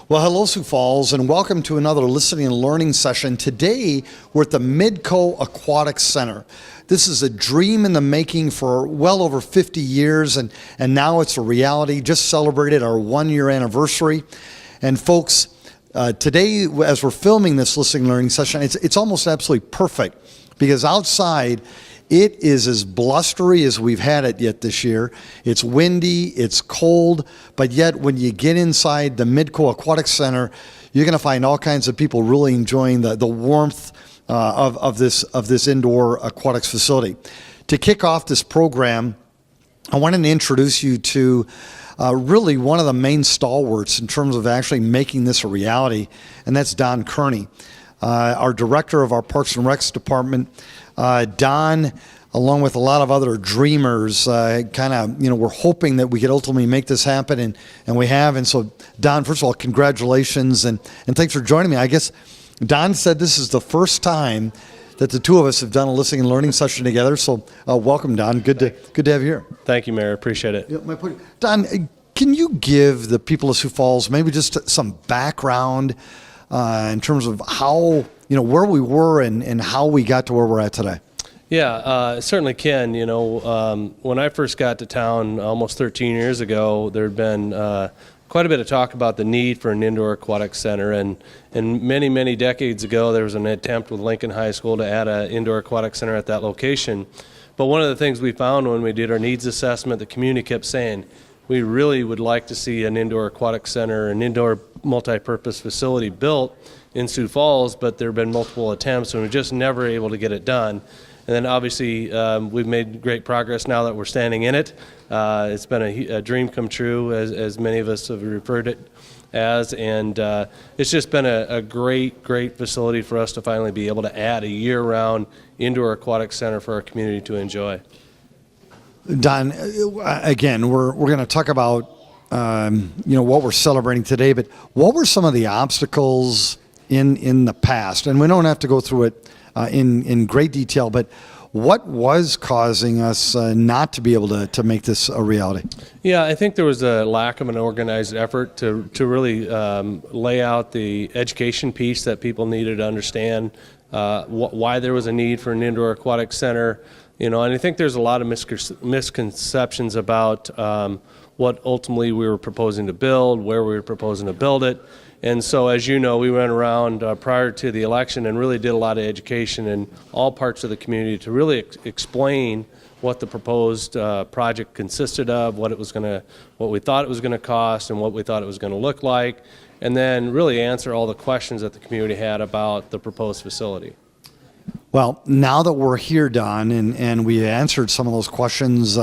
Well, hello, Sioux Falls, and welcome to another listening and learning session. Today, we're at the Midco Aquatic Center. This is a dream in the making for well over 50 years, and now it's a reality. Just celebrated our 1-year anniversary. And folks, today, as we're filming this listening and learning session, it's almost absolutely perfect because outside, it is as blustery as we've had it yet this year. It's windy, it's cold, but yet when you get inside the Midco Aquatic Center, you're going to find all kinds of people really enjoying the warmth of this indoor aquatics facility. To kick off this program, I wanted to introduce you to really one of the main stalwarts in terms of actually making this a reality, and that's Don Kearney, our director of our Parks and Recs department. Don, along with a lot of other dreamers, we're hoping that we could ultimately make this happen, and we have. And so, Don, first of all, congratulations, and thanks for joining me. I guess Don said this is the first time that the two of us have done a listening and learning session together. So, welcome, Don. Good to have you here. Thank you, Mayor. Appreciate it. Yeah, my pleasure. Don, can you give the people of Sioux Falls maybe just some background in terms of how, where we were and how we got to where we're at today? Yeah, certainly can. When I first got to town almost 13 years ago, there had been quite a bit of talk about the need for an indoor aquatic center. And many, many decades ago, there was an attempt with Lincoln High School to add an indoor aquatic center at that location. But one of the things we found when we did our needs assessment, the community kept saying, we really would like to see an indoor aquatic center, an indoor multi-purpose facility built in Sioux Falls, but there have been multiple attempts and we're just never able to get it done. And then obviously we've made great progress now that we're standing in it. It's been a dream come true, as many of us have referred it as, and it's just been a great facility for us to finally be able to add a year-round indoor aquatic center for our community to enjoy. Don, again, we're going to talk about what we're celebrating today, but what were some of the obstacles in the past? And we don't have to go through it in great detail, but what was causing us not to be able to make this a reality? Yeah, I think there was a lack of an organized effort to really lay out the education piece that people needed to understand why there was a need for an indoor aquatic center. And I think there's a lot of misconceptions about what ultimately we were proposing to build, where we were proposing to build it. And so, as you know, we went around prior to the election and really did a lot of education in all parts of the community to really explain what the proposed project consisted of, what we thought it was going to cost, and what we thought it was going to look like, and then really answer all the questions that the community had about the proposed facility. Well, now that we're here, Don, and we answered some of those questions,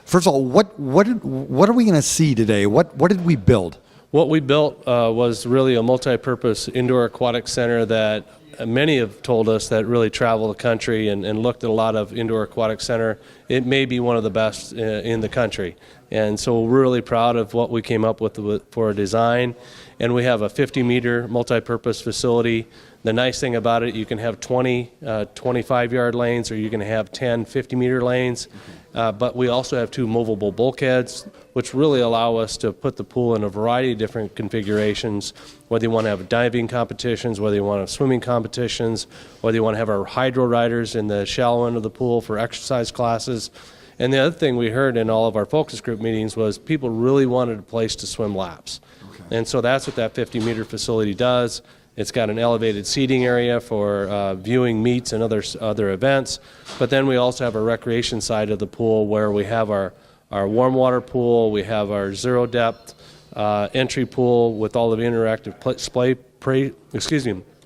first of all, what are we going to see today? What did we build? What we built was really a multi-purpose indoor aquatic center that many have told us that really travel the country and looked at a lot of indoor aquatic center. It may be one of the best in the country. And so we're really proud of what we came up with for a design. And we have a 50-meter multi-purpose facility. The nice thing about it, you can have 20 25-yard lanes, or you can have 10 50-meter lanes. But we also have 2 movable bulkheads, which really allow us to put the pool in a variety of different configurations, whether you want to have diving competitions, whether you want to have swimming competitions, whether you want to have our hydro riders in the shallow end of the pool for exercise classes. And the other thing we heard in all of our focus group meetings was people really wanted a place to swim laps. Okay. And so that's what that 50-meter facility does. It's got an elevated seating area for viewing meets and other events. But then we also have a recreation side of the pool where we have our warm water pool, we have our zero depth entry pool with all of the interactive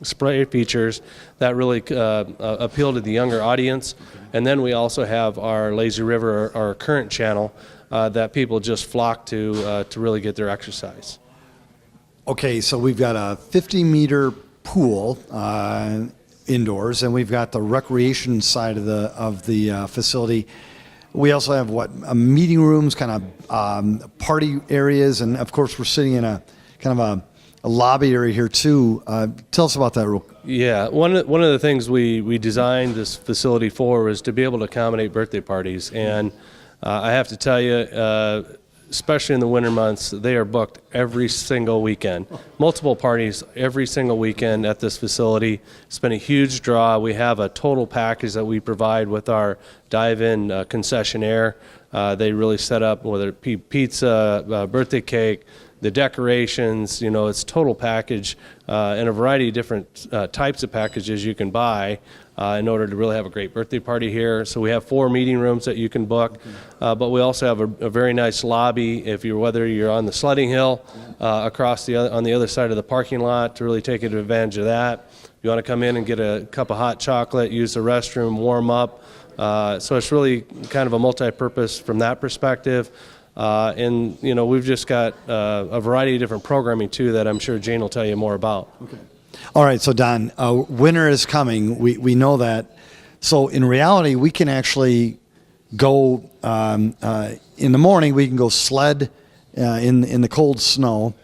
spray features that really appeal to the younger audience. And then we also have our Lazy River, our current channel, that people just flock to really get their exercise. Okay, so we've got a 50-meter pool indoors, and we've got the recreation side of the facility. We also have meeting rooms, kind of party areas, and of course we're sitting in a kind of a lobby area here too. Tell us about that real quick. Yeah, one of the things we designed this facility for was to be able to accommodate birthday parties, and I have to tell you, especially in the winter months, they are booked every single weekend. Multiple parties every single weekend at this facility. It's been a huge draw. We have a total package that we provide with our dive-in concessionaire. They really set up, whether it be pizza, birthday cake, the decorations, it's total package, and a variety of different types of packages you can buy in order to really have a great birthday party here. So we have 4 meeting rooms that you can book, but we also have a very nice lobby whether you're on the sledding hill on the other side of the parking lot to really take advantage of that. You want to come in and get a cup of hot chocolate, use the restroom, warm up. So it's really kind of a multi-purpose from that perspective. And we've just got a variety of different programming too that I'm sure Jane will tell you more about. Okay. All right, so Don, winter is coming. We know that. So in reality, we can actually go in the morning. We can go sled in the cold snow,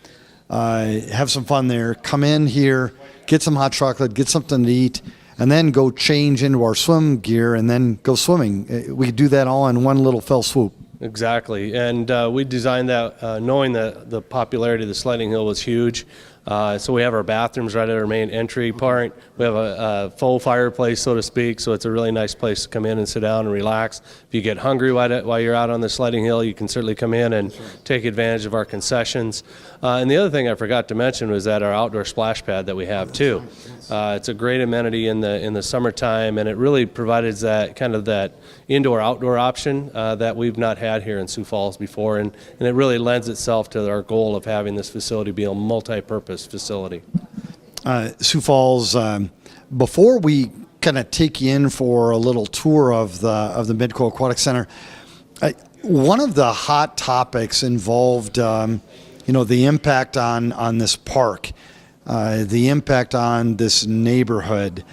have some fun there. Come in here, get some hot chocolate, get something to eat, and then go change into our swim gear and then go swimming. We could do that all in one little fell swoop. Exactly, and we designed that knowing that the popularity of the sledding hill was huge. So we have our bathrooms right at our main entry part. We have a full fireplace, so to speak, so it's a really nice place to come in and sit down and relax. If you get hungry while you're out on the sledding hill, you can certainly come in and take advantage of our concessions. And the other thing I forgot to mention was that our outdoor splash pad that we have too. It's a great amenity in the summertime, and it really provides that kind of that indoor-outdoor option that we've not had here in Sioux Falls before, and it really lends itself to our goal of having this facility be a multi-purpose facility. Sioux Falls, before we kind of take you in for a little tour of the Midco Aquatic Center, one of the hot topics involved the impact on this park, the impact on this neighborhood.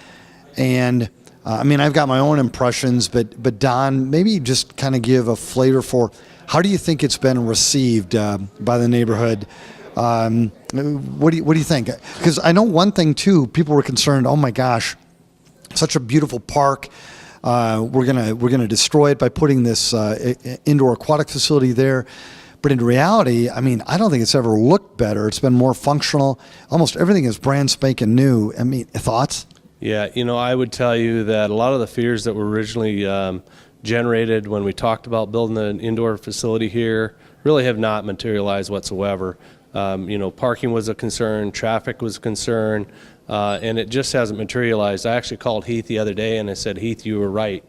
And I've got my own impressions, but Don, maybe just kind of give a flavor for how do you think it's been received by the neighborhood? What do you think? Because I know one thing too, people were concerned, oh my gosh, such a beautiful park. We're gonna destroy it by putting this indoor aquatic facility there. But in reality, I don't think it's ever looked better. It's been more functional. Almost everything is brand spanking new. Thoughts? Yeah, I would tell you that a lot of the fears that were originally generated when we talked about building an indoor facility here really have not materialized whatsoever. Parking was a concern, traffic was a concern, and it just hasn't materialized. I actually called Heath the other day and I said, Heath, you were right.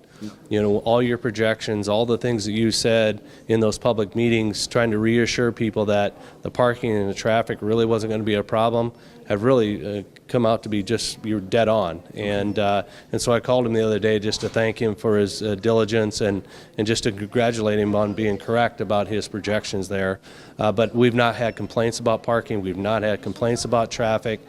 All your projections, all the things that you said in those public meetings, trying to reassure people that the parking and the traffic really wasn't going to be a problem, have really come out to be you're dead on. And so I called him the other day just to thank him for his diligence and just to congratulate him on being correct about his projections there. But we've not had complaints about parking. We've not had complaints about traffic.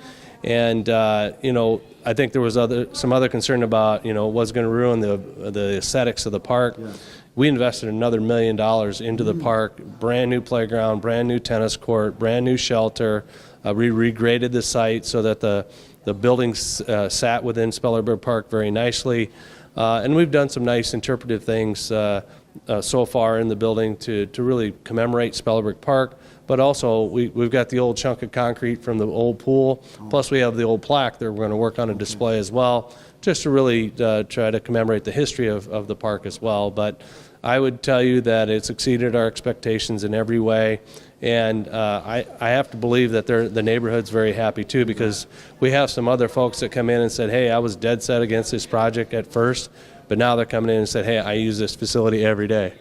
And I think there was some other concern about was going to ruin the aesthetics of the park. Yeah. We invested another $1 million into the park, brand new playground, brand new tennis court, brand new shelter. We regraded the site so that the buildings sat within Spellerberg Park very nicely, and we've done some nice interpretive things so far in the building to really commemorate Spellerberg Park. But also, we've got the old chunk of concrete from the old pool, plus we have the old plaque that we're going to work on a display as well, just to really try to commemorate the history of the park as well. But I would tell you that it's exceeded our expectations in every way, and I have to believe that the neighborhood's very happy too, because we have some other folks that come in and said, hey, I was dead set against this project at first, but now they're coming in and said, hey, I use this facility every day.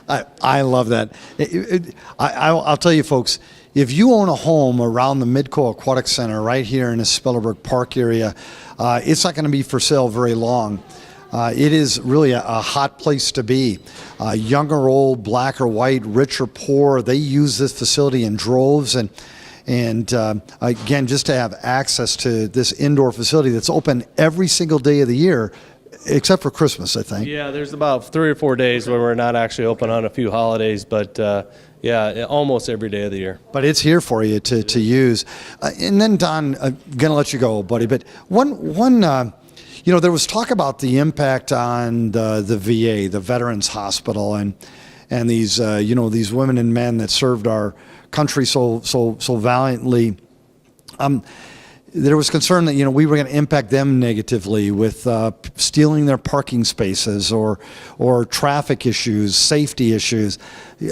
I love that. I'll tell you, folks, if you own a home around the Midco Aquatic Center right here in the Spellerberg Park area, it's not going to be for sale very long. It is really a hot place to be. Young or old, black or white, rich or poor, they use this facility in droves. And again, just to have access to this indoor facility that's open every single day of the year, except for Christmas, I think. Yeah, there's about 3 or 4 days where we're not actually open on a few holidays, but yeah, almost every day of the year. But it's here for you to use. And then, Don, I'm going to let you go, buddy. But there was talk about the impact on the VA, the Veterans Hospital, and these these women and men that served our country so valiantly. There was concern that we were going to impact them negatively with stealing their parking spaces or traffic issues, safety issues.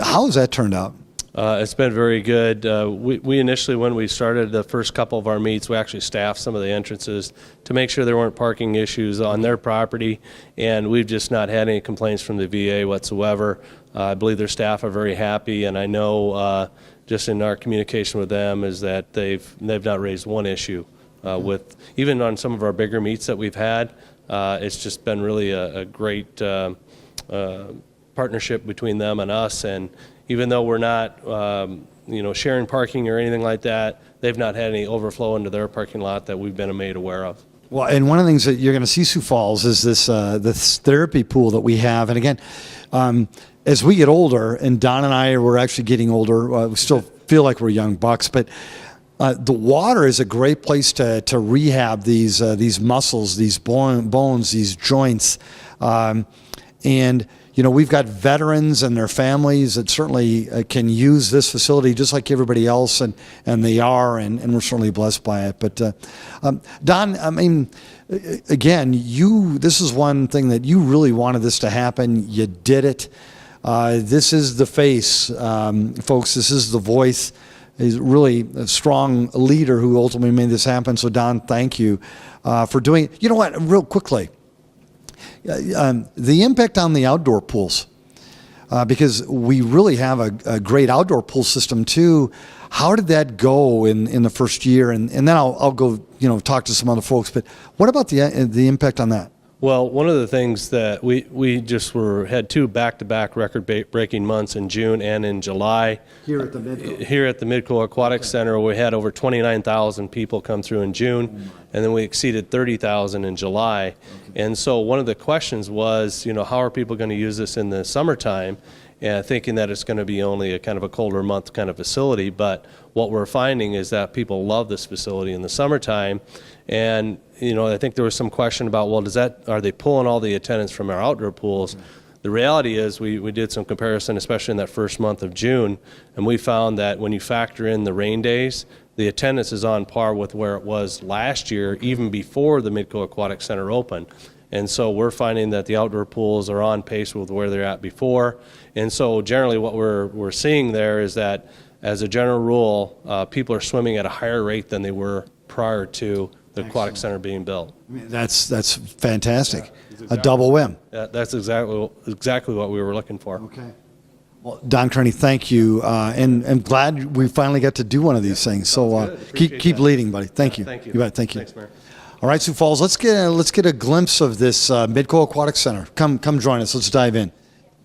How has that turned out? It's been very good. We initially, when we started the first couple of our meets, we actually staffed some of the entrances to make sure there weren't parking issues on their property, and we've just not had any complaints from the VA whatsoever. I believe their staff are very happy, and I know just in our communication with them is that they've not raised one issue with, even on some of our bigger meets that we've had. It's just been really a great partnership between them and us, and even though we're not sharing parking or anything like that, they've not had any overflow into their parking lot that we've been made aware of. Well, and one of the things that you're going to see, Sioux Falls, is this therapy pool that we have. And again, as we get older, and Don and I were actually getting older, we still feel like we're young bucks, but the water is a great place to rehab these muscles, these bones, these joints, and we've got veterans and their families that certainly can use this facility just like everybody else, and they are, and we're certainly blessed by it. But Don, I mean, again, this is one thing that you really wanted this to happen. You did it. This is the face, folks. This is the voice. He's really a strong leader who ultimately made this happen. So Don, thank you for doing it. You know what, real quickly, the impact on the outdoor pools, because we really have a great outdoor pool system too. How did that go in the first year? And then I'll go talk to some other folks. But what about the impact on that? Well, one of the things that we just had 2 back-to-back record-breaking months in June and in July. Here at the Midco? Here at the Midco Aquatic Center, we had over 29,000 people come through in June, and then we exceeded 30,000 in July. And so one of the questions was, how are people going to use this in the summertime? And thinking that it's going to be only a kind of a colder month kind of facility. But what we're finding is that people love this facility in the summertime. And I think there was some question about, well, are they pulling all the attendance from our outdoor pools? The reality is we did some comparison, especially in that first month of June, and we found that when you factor in the rain days, the attendance is on par with where it was last year, even before the Midco Aquatic Center opened. And so we're finding that the outdoor pools are on pace with where they're at before. And so generally what we're seeing there is that, as a general rule, people are swimming at a higher rate than they were prior to the aquatic center being built. I mean, that's fantastic. Yeah, a double win. That's exactly what we were looking for. Okay. Well, Don Kearney, thank you, and I'm glad we finally got to do one of these things. So keep leading, buddy. Thank you. Thank you. You bet. Thank you. Thanks, Mayor. All right, Sioux Falls. Let's get a glimpse of this Midco Aquatic Center. Come join us. Let's dive in.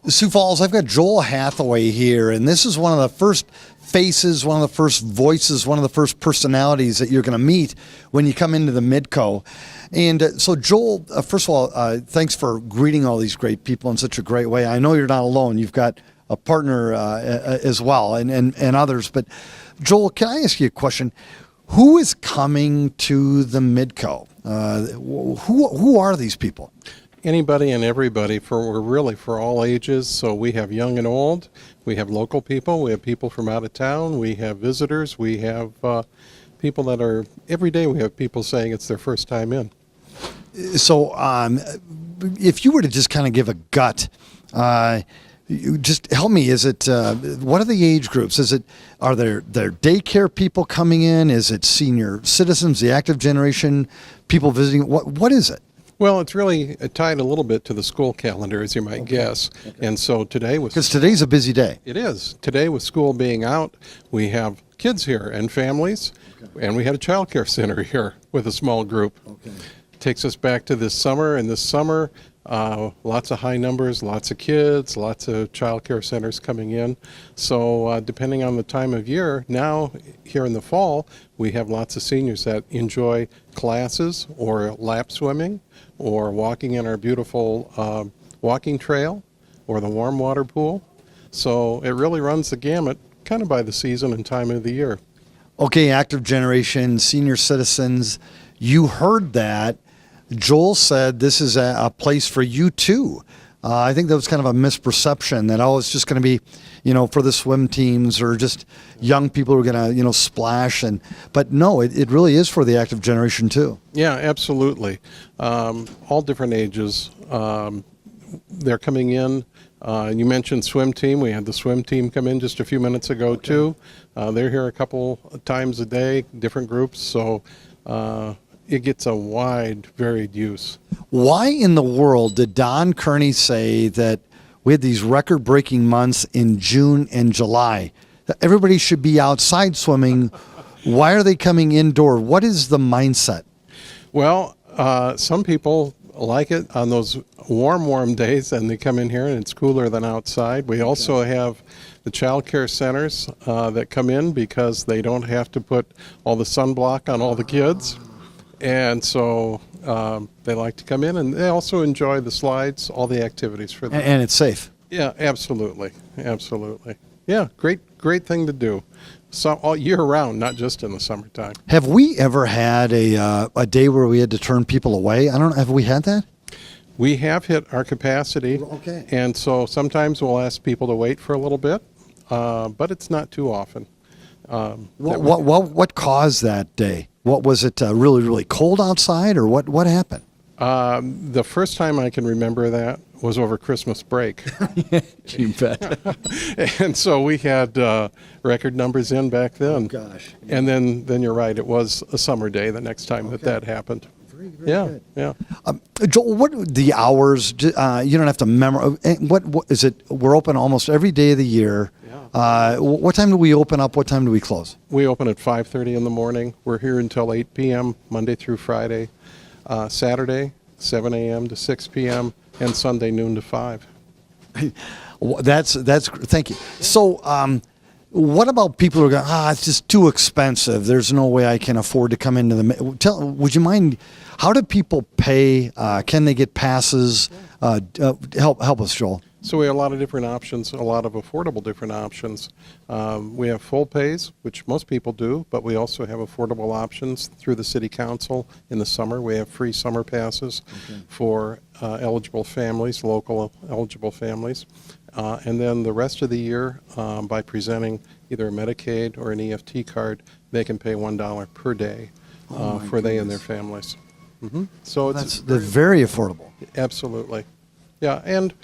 Sioux Falls, I've got Joel Hathaway here, and this is one of the first faces, one of the first voices, one of the first personalities that you're going to meet when you come into the Midco. And so, Joel, first of all, thanks for greeting all these great people in such a great way. I know you're not alone. You've got a partner as well, and others. But, Joel, can I ask you a question? Who is coming to the Midco? Who are these people? Anybody and everybody, for all ages. So we have young and old, we have local people, we have people from out of town, we have visitors, we have people that are, every day we have people saying it's their first time in. So if you were to just kind of give a gut, just help me, is it, what are the age groups? Are there daycare people coming in? Is it senior citizens, the active generation, people visiting? What is it? Well, it's really tied a little bit to the school calendar, as you might guess. Okay. And so today was... Because today's a busy day. It is. Today, with school being out, we have kids here and families, and we had a child care center here with a small group. Okay. Takes us back to this summer, and this summer Lots of high numbers, lots of kids, lots of child care centers coming in. So depending on the time of year, now here in the fall, we have lots of seniors that enjoy classes or lap swimming or walking in our beautiful walking trail or the warm water pool. So it really runs the gamut kind of by the season and time of the year. Okay, active generation, senior citizens, you heard that. Joel said this is a place for you too. I think that was kind of a misperception that, oh, it's just going to be, for the swim teams or just young people who are going to, splash. But no, it really is for the active generation too. Yeah, absolutely. All different ages. They're coming in. You mentioned swim team. We had the swim team come in just a few minutes ago too. They're here a couple times a day, different groups. So it gets a wide, varied use. Why in the world did Don Kearney say that we had these record-breaking months in June and July? That everybody should be outside swimming. Why are they coming indoor? What is the mindset? Well, some people like it on those warm days, and they come in here and it's cooler than outside. We also have the child care centers that come in because they don't have to put all the sunblock on all the kids. And so they like to come in, and they also enjoy the slides, all the activities for them. And it's safe. Yeah, absolutely. Absolutely. Yeah, great thing to do. So all year round, not just in the summertime. Have we ever had a day where we had to turn people away? I don't know. Have we had that? We have hit our capacity. Okay. And so sometimes we'll ask people to wait for a little bit, but it's not too often. What caused that day? What was it? Really, really cold outside, or what happened? The first time I can remember that was over Christmas break. You bet. And so we had record numbers in back then. Oh, gosh. And then you're right, it was a summer day the next time that happened. Very Good. Yeah. Joel, what the hours? You don't have to memorize. What is it? We're open almost every day of the year. Yeah. What time do we open up? What time do we close? We open at 5:30 in the morning. We're here until 8 p.m. Monday through Friday. Saturday, 7 a.m. to 6 p.m. and Sunday noon to 5. That's thank you. So, what about people who are going, it's just too expensive. There's no way I can afford to come into the. Would you mind? How do people pay? Can they get passes? Help us, Joel. So we have a lot of different options, a lot of affordable different options. We have full pays, which most people do, but we also have affordable options through the City Council. In the summer, we have free summer passes for eligible families, local eligible families. And then the rest of the year, by presenting either a Medicaid or an EFT card, they can pay $1 per day for they and their families. So it's very affordable. Absolutely. Yeah, and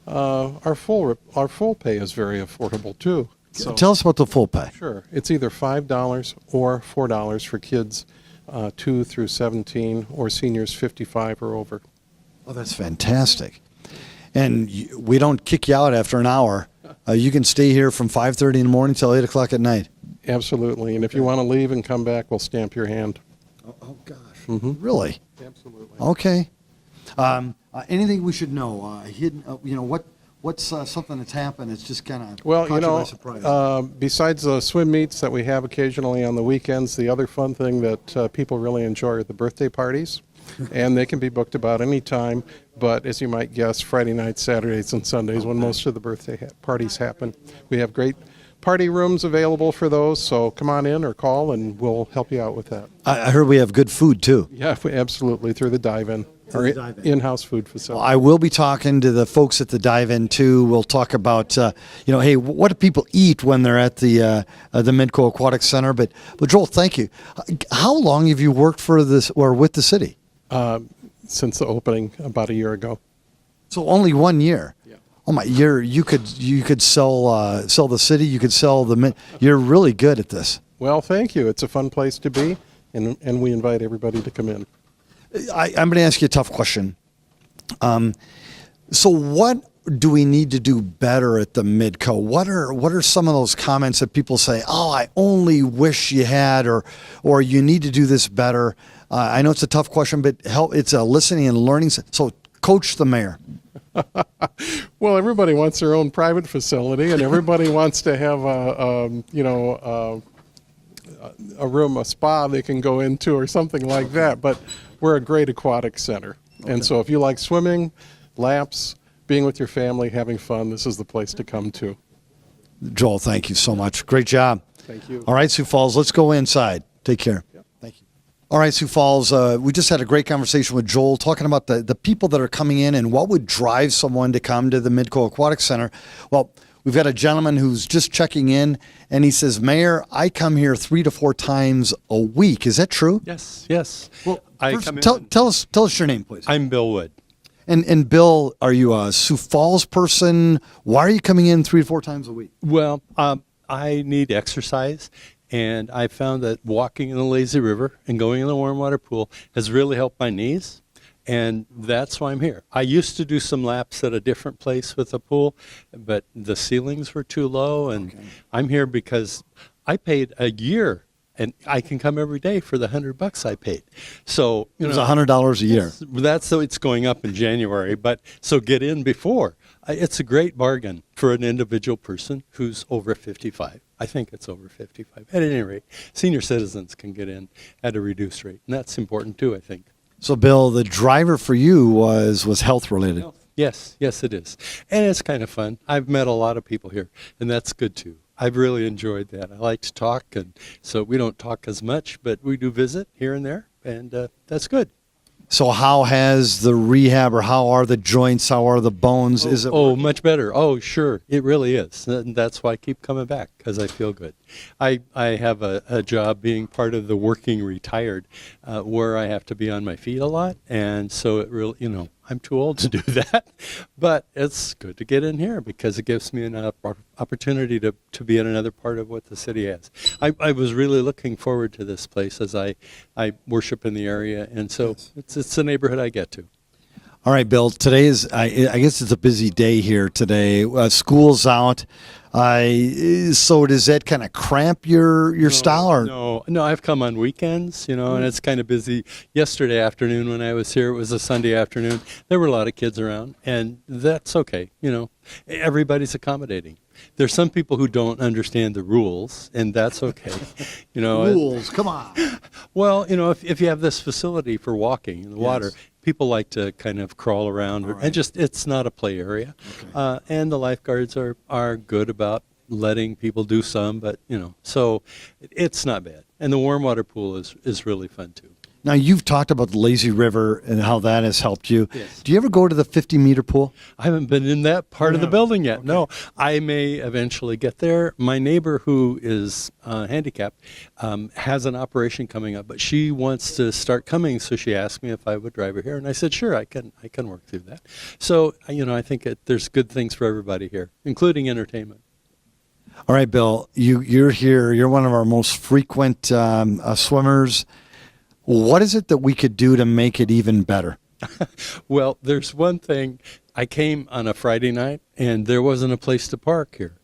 our full pay is very affordable too. So, tell us about the full pay. Sure, it's either $5 or $4 for kids 2 through 17 or seniors 55 or over. Oh, that's fantastic! And we don't kick you out after an hour. You can stay here from 5:30 in the morning till 8 o'clock at night. Absolutely, and if you want to leave and come back, we'll stamp your hand. Oh gosh, really? Absolutely. Okay. Anything we should know? Hidden, what's something that's happened? It's just kind of Well, by surprise. Besides the swim meets that we have occasionally on the weekends, the other fun thing that people really enjoy are the birthday parties. And they can be booked about any time, but as you might guess, Friday nights, Saturdays, and Sundays when most of the birthday parties happen. We have great party rooms available for those, so come on in or call and we'll help you out with that. I heard we have good food too. Yeah, absolutely, through the dive-in, our in-house food facility. I will be talking to the folks at the dive-in too. We'll talk about, hey, what do people eat when they're at the Midco Aquatic Center? But Joel, thank you. How long have you worked for this or with the city? Since the opening about a year ago. So only 1 year. Yeah. Oh my! You could sell the city. You could sell the. You're really good at this. Well, thank you. It's a fun place to be, and we invite everybody to come in. I'm going to ask you a tough question. So what do we need to do better at the Midco? What are some of those comments that people say, oh, I only wish you had, or you need to do this better? I know it's a tough question, but it's a listening and learning. So coach the mayor? Well, everybody wants their own private facility, and everybody wants to have a room, a spa they can go into or something like that. But we're a great aquatic center. And so if you like swimming, laps, being with your family, having fun, this is the place to come to. Joel, thank you so much. Great job. Thank you. All right, Sioux Falls, let's go inside. Take care. Yep. Thank you. All right, Sioux Falls, we just had a great conversation with Joel talking about the people that are coming in and what would drive someone to come to the Midco Aquatic Center. Well, we've got a gentleman who's just checking in, and he says, Mayor, I come here 3 to 4 times a week. Is that true? Yes. Well, I first, come in tell us your name, please. I'm Bill Wood. And Bill, are you a Sioux Falls person? Why are you coming in 3 to 4 times a week? Well, I need exercise, and I found that walking in the lazy river and going in the warm water pool has really helped my knees, and that's why I'm here. I used to do some laps at a different place with a pool, but the ceilings were too low, and I'm here because I paid a year. And I can come every day for the $100 I paid. So It was $100 a year. That's so it's going up in January. But so get in before. It's a great bargain for an individual person who's over 55. I think it's over 55. At any rate, senior citizens can get in at a reduced rate, and that's important too, I think. So, Bill, the driver for you was health related. Yes, it is, and it's kind of fun. I've met a lot of people here, and that's good too. I've really enjoyed that. I like to talk, and so we don't talk as much, but we do visit here and there, and that's good. So how has the rehab, or how are the joints, how are the bones? Is it? Oh, much better. Oh, sure. It really is. And that's why I keep coming back, because I feel good. I have a job being part of the working retired where I have to be on my feet a lot. And so it really, I'm too old to do that. But it's good to get in here because it gives me an opportunity to be in another part of what the city has. I was really looking forward to this place as I worship in the area. And so it's a neighborhood I get to. All right, Bill, today is, I guess it's a busy day here today. School's out. So does that kind of cramp your style? Or? No, I've come on weekends, and it's kind of busy. Yesterday afternoon when I was here, it was a Sunday afternoon. There were a lot of kids around, and that's okay. Everybody's accommodating. There's some people who don't understand the rules, and that's okay. Rules, come on. Well, if you have this facility for walking in the water, people like to kind of crawl around, and it's not a play area. Okay. And the lifeguards are good about letting people do some, but so it's not bad. And the warm water pool is really fun too. Now, you've talked about the lazy river and how that has helped you. Yes. Do you ever go to the 50-meter pool? I haven't been in that part of the building yet. Okay. No, I may eventually get there. My neighbor who is handicapped has an operation coming up, but she wants to start coming, so she asked me if I would drive her here, and I said, sure, I can work through that. So, I think there's good things for everybody here, including entertainment. All right, Bill, you're here. You're one of our most frequent swimmers. What is it that we could do to make it even better? Well, there's one thing. I came on a Friday night, and there wasn't a place to park here.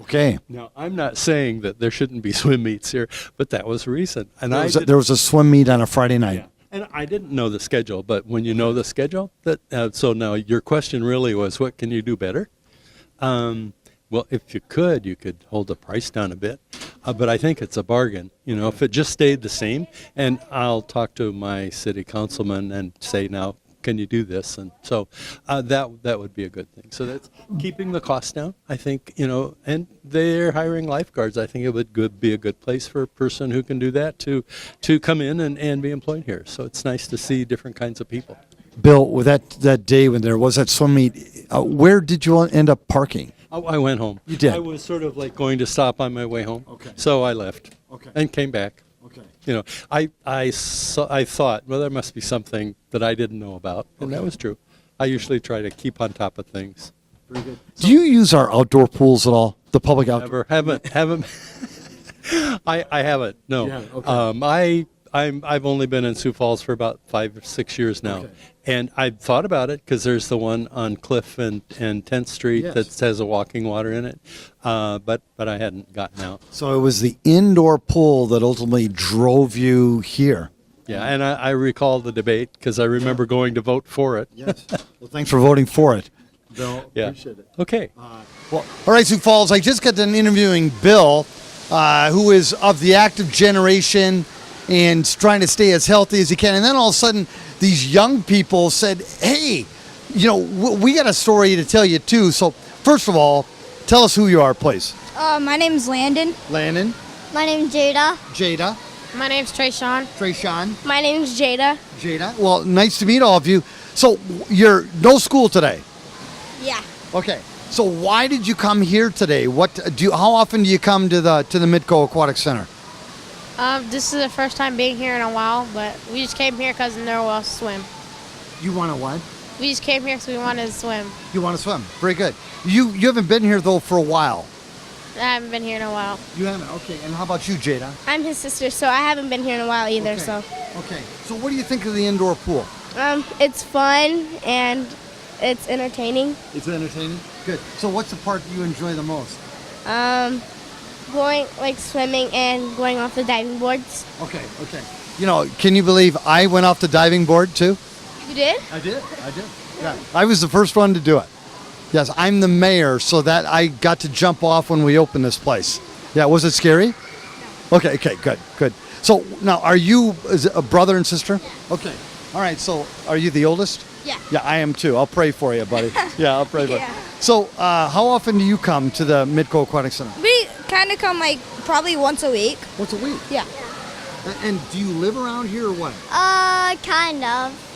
Okay. Now, I'm not saying that there shouldn't be swim meets here, but that was the reason. And there was a swim meet on a Friday night. Yeah. And I didn't know the schedule, but when you know the schedule, so now your question really was, what can you do better? Well, if you could hold the price down a bit. But I think it's a bargain, if it just stayed the same. And I'll talk to my city councilman and say, now, can you do this? And so that would be a good thing. So that's keeping the cost down, I think, and they're hiring lifeguards. I think it would be a good place for a person who can do that to come in and be employed here. So it's nice to see different kinds of people. Bill, with that day when there was that swim meet, where did you end up parking? I went home. You did? I was sort of like going to stop on my way home. Okay. So I left. Okay. And came back. Okay. I thought, well, there must be something that I didn't know about, and that was true. I usually try to keep on top of things. Very good. Do you use our outdoor pools at all? The public outdoor? Never. Haven't. I haven't. No. Yeah, okay. I've only been in Sioux Falls for about 5 or 6 years now. Okay. And I've thought about it because there's the one on Cliff and 10th Street that has a walking water in it, but I hadn't gotten out. So it was the indoor pool that ultimately drove you here. Yeah, and I recall the debate because I remember going to vote for it. Yes. Well, thanks for voting for it, Bill. Yeah. Appreciate it. Okay. Well, all right, Sioux Falls. I just got done interviewing Bill, who is of the active generation and trying to stay as healthy as he can. And then all of a sudden, these young people said, "Hey, we got a story to tell you too." So, first of all, tell us who you are, please. My name's Landon. Landon, My name's Jada. Jada, My name's Trayshawn. Trayshawn, My name's Jada. Jada. Well, nice to meet all of you. So, you're no school today. Yeah. Okay. So, why did you come here today? How often do you come to the Midco Aquatic Center? This is the first time being here in a while, but we just came here because nowhere else to swim. You want to what? We just came here because we wanted to swim. You want to swim? Very good. You haven't been here though for a while. I haven't been here in a while. You haven't. Okay. And how about you, Jada? I'm his sister, so I haven't been here in a while either. Okay. Okay. So, what do you think of the indoor pool? It's fun and it's entertaining. It's entertaining. Good. So, what's the part you enjoy the most? Going like swimming and going off the diving boards. Okay. Okay. Can you believe I went off the diving board too? You did? I did. Yeah. I was the first one to do it. Yes, I'm the mayor, so that I got to jump off when we opened this place. Yeah, was it scary? No. Okay, good. So now, are you a brother and sister? Yeah. Okay. All right, so are you the oldest? Yeah. Yeah, I am too. I'll pray for you, buddy. Yeah, I'll pray for you. Yeah. So how often do you come to the Midco Aquatic Center? We kind of come like probably once a week. Once a week. Yeah. And do you live around here or what? Kind of.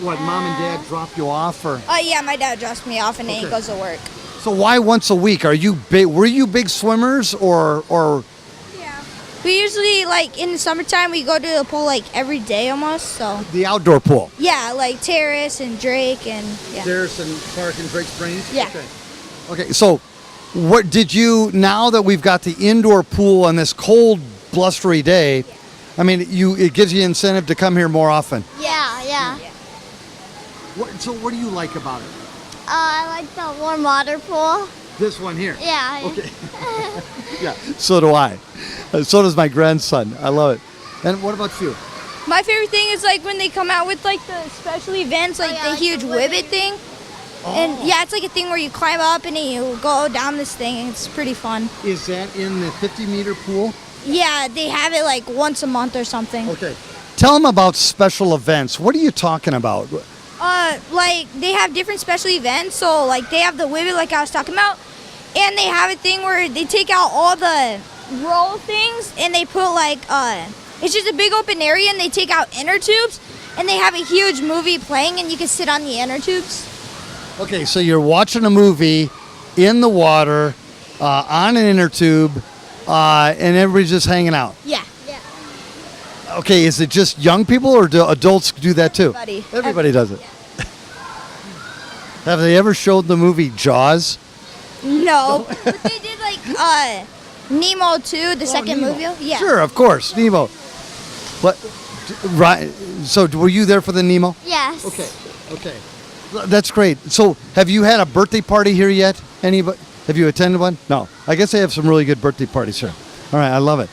What, mom and dad drop you off or? Yeah, my dad drops me off and then he Okay. goes to work. So why once a week? Were you big swimmers or? Yeah. We usually like in the summertime we go to the pool like every day almost. So The outdoor pool. yeah, like Terrace and Drake and yeah. Harrison Park and Drake Springs? Yeah. Okay, so what did you, now that we've got the indoor pool on this cold, blustery day, I mean, it gives you incentive to come here more often. Yeah. So what do you like about it? I like the warm water pool. This one here? Yeah. Okay. Yeah, so do I. So does my grandson. I love it. And what about you? My favorite thing is like when they come out with like the special events, like the like huge the Wibbit thing. And yeah, it's like a thing where you climb up and you go down this thing. And it's pretty fun. Is that in the 50-meter pool? Yeah, they have it like once a month or something. Okay. Tell them about special events. What are you talking about? Like they have different special events. So like they have the Wibbit like I was talking about. And they have a thing where they take out all the roll things and they put like, it's just a big open area and they take out inner tubes and they have a huge movie playing and you can sit on the inner tubes. Okay, so you're watching a movie in the water on an inner tube and everybody's just hanging out. Yeah. Okay, is it just young people or do adults do that too? Everybody. Everybody does it. Have they ever showed the movie Jaws? No. But they did like Nemo 2, the second Nemo. movie. Yeah. Sure, of course, Nemo. What? Right. So were you there for the Nemo? Yes. Okay. That's great. So have you had a birthday party here yet? Anybody? Have you attended one? No. I guess they have some really good birthday parties here. All right, I love it.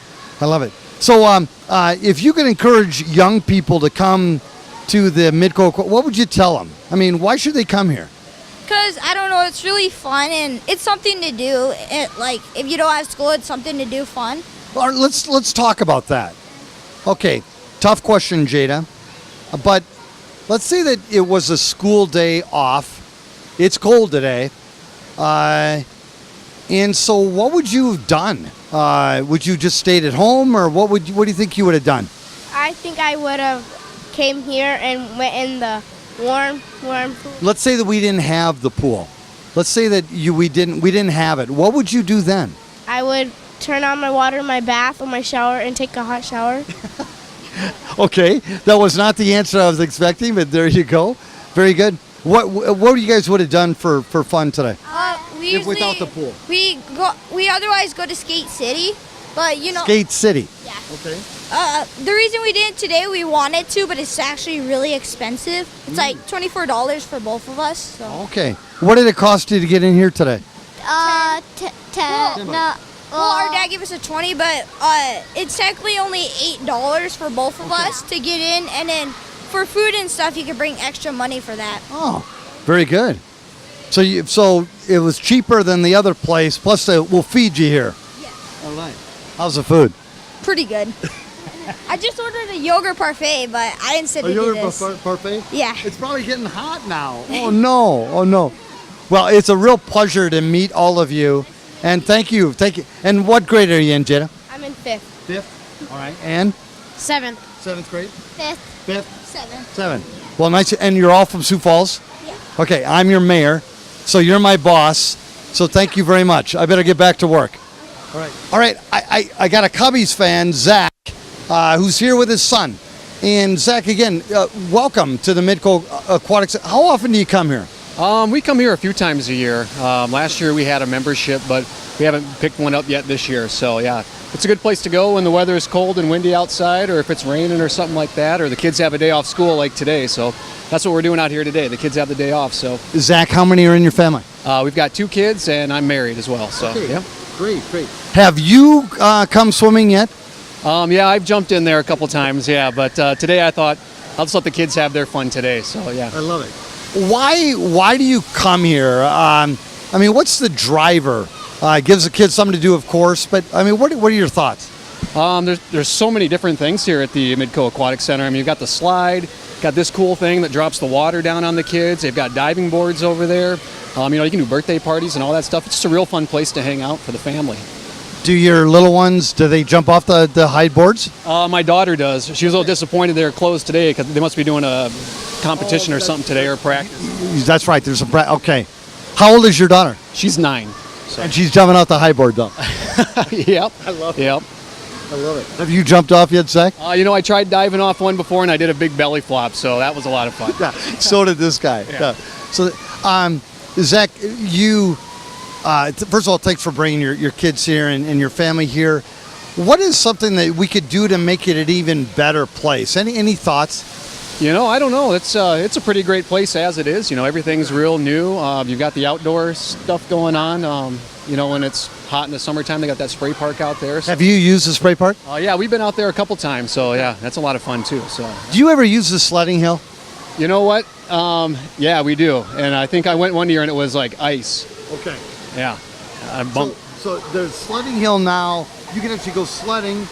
So if you could encourage young people to come to the Midco, what would you tell them? I mean, why should they come here? Because, I don't know, it's really fun and it's something to do. Like, if you don't have school, it's something to do fun. Well, let's talk about that. Okay, tough question, Jada. But let's say that it was a school day off. It's cold today. And so what would you have done? Would you just stayed at home or what do you think you would have done? I think I would have came here and went in the warm pool. Let's say that we didn't have the pool. Let's say that we didn't have it. What would you do then? I would turn on my water in my bath or my shower and take a hot shower. Okay, that was not the answer I was expecting, but there you go. Very good. What you guys would have done for fun today? We usually, without the pool. We otherwise go to Skate City, but you know. Skate City. Yeah. Okay. The reason we didn't today, we wanted to, but it's actually really expensive. It's like $24 for both of us. So. Okay. What did it cost you to get in here today? No, Well, our dad gave us a 20, but it's technically only $8 for both of us to get in, and then for food and stuff, you can bring extra money for that. Oh, very good. So it was cheaper than the other place. Plus, we'll feed you here. Yes. All right. How's the food? Pretty good. I just ordered a yogurt parfait, but I didn't sit to do this. Parfait? Yeah. It's probably getting hot now. Oh no! Oh no! Well, it's a real pleasure to meet all of you, and thank you. And what grade are you in, Jada? I'm in 5th. Fifth. All right. And 7th. seventh grade. 5th, Fifth. 7th. Seven. Well, nice. And you're all from Sioux Falls? Yeah. Okay, I'm your mayor, so you're my boss. So thank you very much. I better get back to work. All right. I got a Cubbies fan, Zach, who's here with his son. And Zach, again, welcome to the Midco Aquatics. How often do you come here? We come here a few times a year. Last year we had a membership, but we haven't picked one up yet this year. So yeah, it's a good place to go when the weather is cold and windy outside, or if it's raining or something like that, or the kids have a day off school like today. So that's what we're doing out here today. The kids have the day off. So Zach, how many are in your family? we've got 2 kids, and I'm married as well. So Okay. yeah. Great. Have you come swimming yet? Yeah, I've jumped in there a couple times. Yeah, but today I thought I'll just let the kids have their fun today. So yeah. I love it. Why do you come here? I mean, what's the driver? It gives the kids something to do, of course, but I mean, what are your thoughts? There's so many different things here at the Midco Aquatic Center. I mean, you've got the slide, got this cool thing that drops the water down on the kids. They've got diving boards over there. You can do birthday parties and all that stuff. It's just a real fun place to hang out for the family. Do your little ones, do they jump off the high boards? My daughter does. She was a little disappointed they're closed today because they must be doing a competition or something today or practice. That's right. There's okay. How old is your daughter? She's 9. And she's jumping off the high board, though. Yep. I love it. Yep. I love it. Have you jumped off yet, Zach? I tried diving off one before and I did a big belly flop, so that was a lot of fun. Yeah. So did this guy. Yeah. So, Zach, you. First of all, thanks for bringing your kids here and your family here. What is something that we could do to make it an even better place? Any thoughts? I don't know. It's a pretty great place as it is. Everything's real new. You've got the outdoor stuff going on. When it's hot in the summertime, they got that spray park out there. So. Have you used the spray park? Yeah, we've been out there a couple times. So yeah, that's a lot of fun too. So. Do you ever use the sledding hill? You know what? Yeah, we do. And I think I went one year and it was like ice. Okay. Yeah. I bumped. So there's sledding hill now. You can actually go sledding,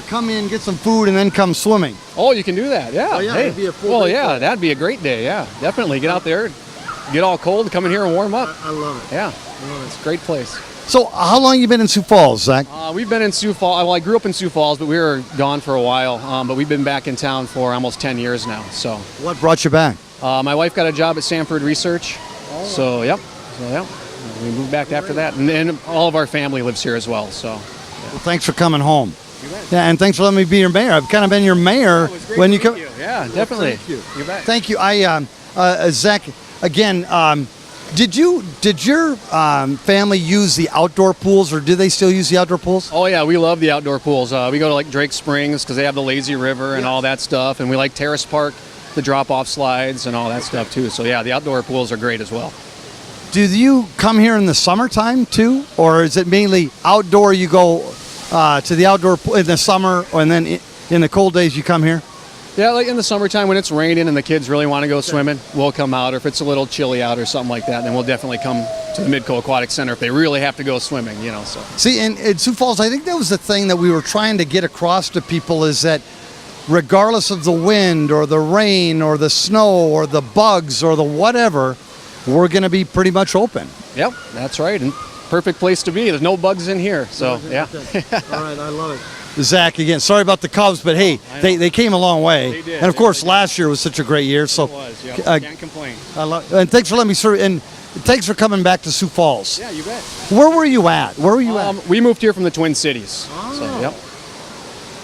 come in, get some food, and then come swimming. Oh, you can do that. Yeah. Oh, yeah, Hey. it'd be a full Well, day yeah, for it. that'd be a great day. Yeah, definitely get out there, get all cold, come in here and warm up. I love it. Yeah, it's a great place. So how long you been in Sioux Falls, Zach? We've been in Sioux Falls. Well, I grew up in Sioux Falls, but we were gone for a while. But we've been back in town for almost 10 years now. So What brought you back? my wife got a job at Sanford Research. So yep. We moved back after that, and all of our family lives here as well. So. Well, thanks for coming home. Yeah, and thanks for letting me be your mayor. I've kind of been your mayor when you come. Yeah, definitely. Thank you. You're back. Thank you. Zach, again, did your family use the outdoor pools, or do they still use the outdoor pools? Oh yeah, we love the outdoor pools. We go to like Drake Springs because they have the lazy river and all that stuff, and we like Terrace Park, the drop-off slides and all that stuff too. So yeah, the outdoor pools are great as well. Do you come here in the summertime too, or is it mainly outdoor? You go to the outdoor pool in the summer, and then in the cold days you come here? Yeah, like in the summertime when it's raining and the kids really want to go swimming, we'll come out. Or if it's a little chilly out or something like that, then we'll definitely come to the Midco Aquatic Center if they really have to go swimming, So. See, in Sioux Falls, I think that was the thing that we were trying to get across to people is that regardless of the wind or the rain or the snow or the bugs or the whatever, we're going to be pretty much open. Yep, that's right. And perfect place to be. There's no bugs in here, so yeah. All right, I love it. Zach, again, sorry about the Cubs, but hey, they came a long way. They did, and of course, last year was such a great year. So It was, yeah. Can't complain. and thanks for letting me serve. And thanks for coming back to Sioux Falls. Yeah, you bet. Where were you at? At? We moved here from the Twin Cities. So, yep.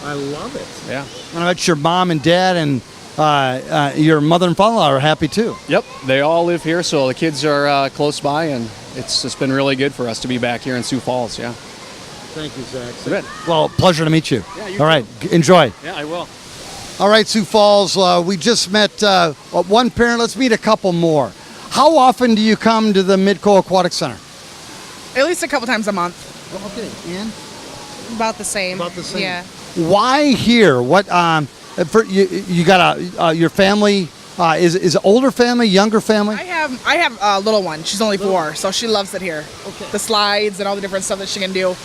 I love it. Yeah. And I bet your mom and dad and your mother and father-in-law are happy too. Yep, they all live here, so the kids are close by, and it's just been really good for us to be back here in Sioux Falls, yeah. Thank you, Zach. You bet. Well, pleasure to meet you. Yeah, you all right, enjoy. Yeah, I will. All right, Sioux Falls, we just met one parent. Let's meet a couple more. How often do you come to the Midco Aquatic Center? At least a couple times a month. Okay, and About the same. about the same. Yeah. Why here? What for you got your family is it older family, younger family? I have a little one. She's only 4, so she loves it here. Okay. The slides and all the different stuff that she can do.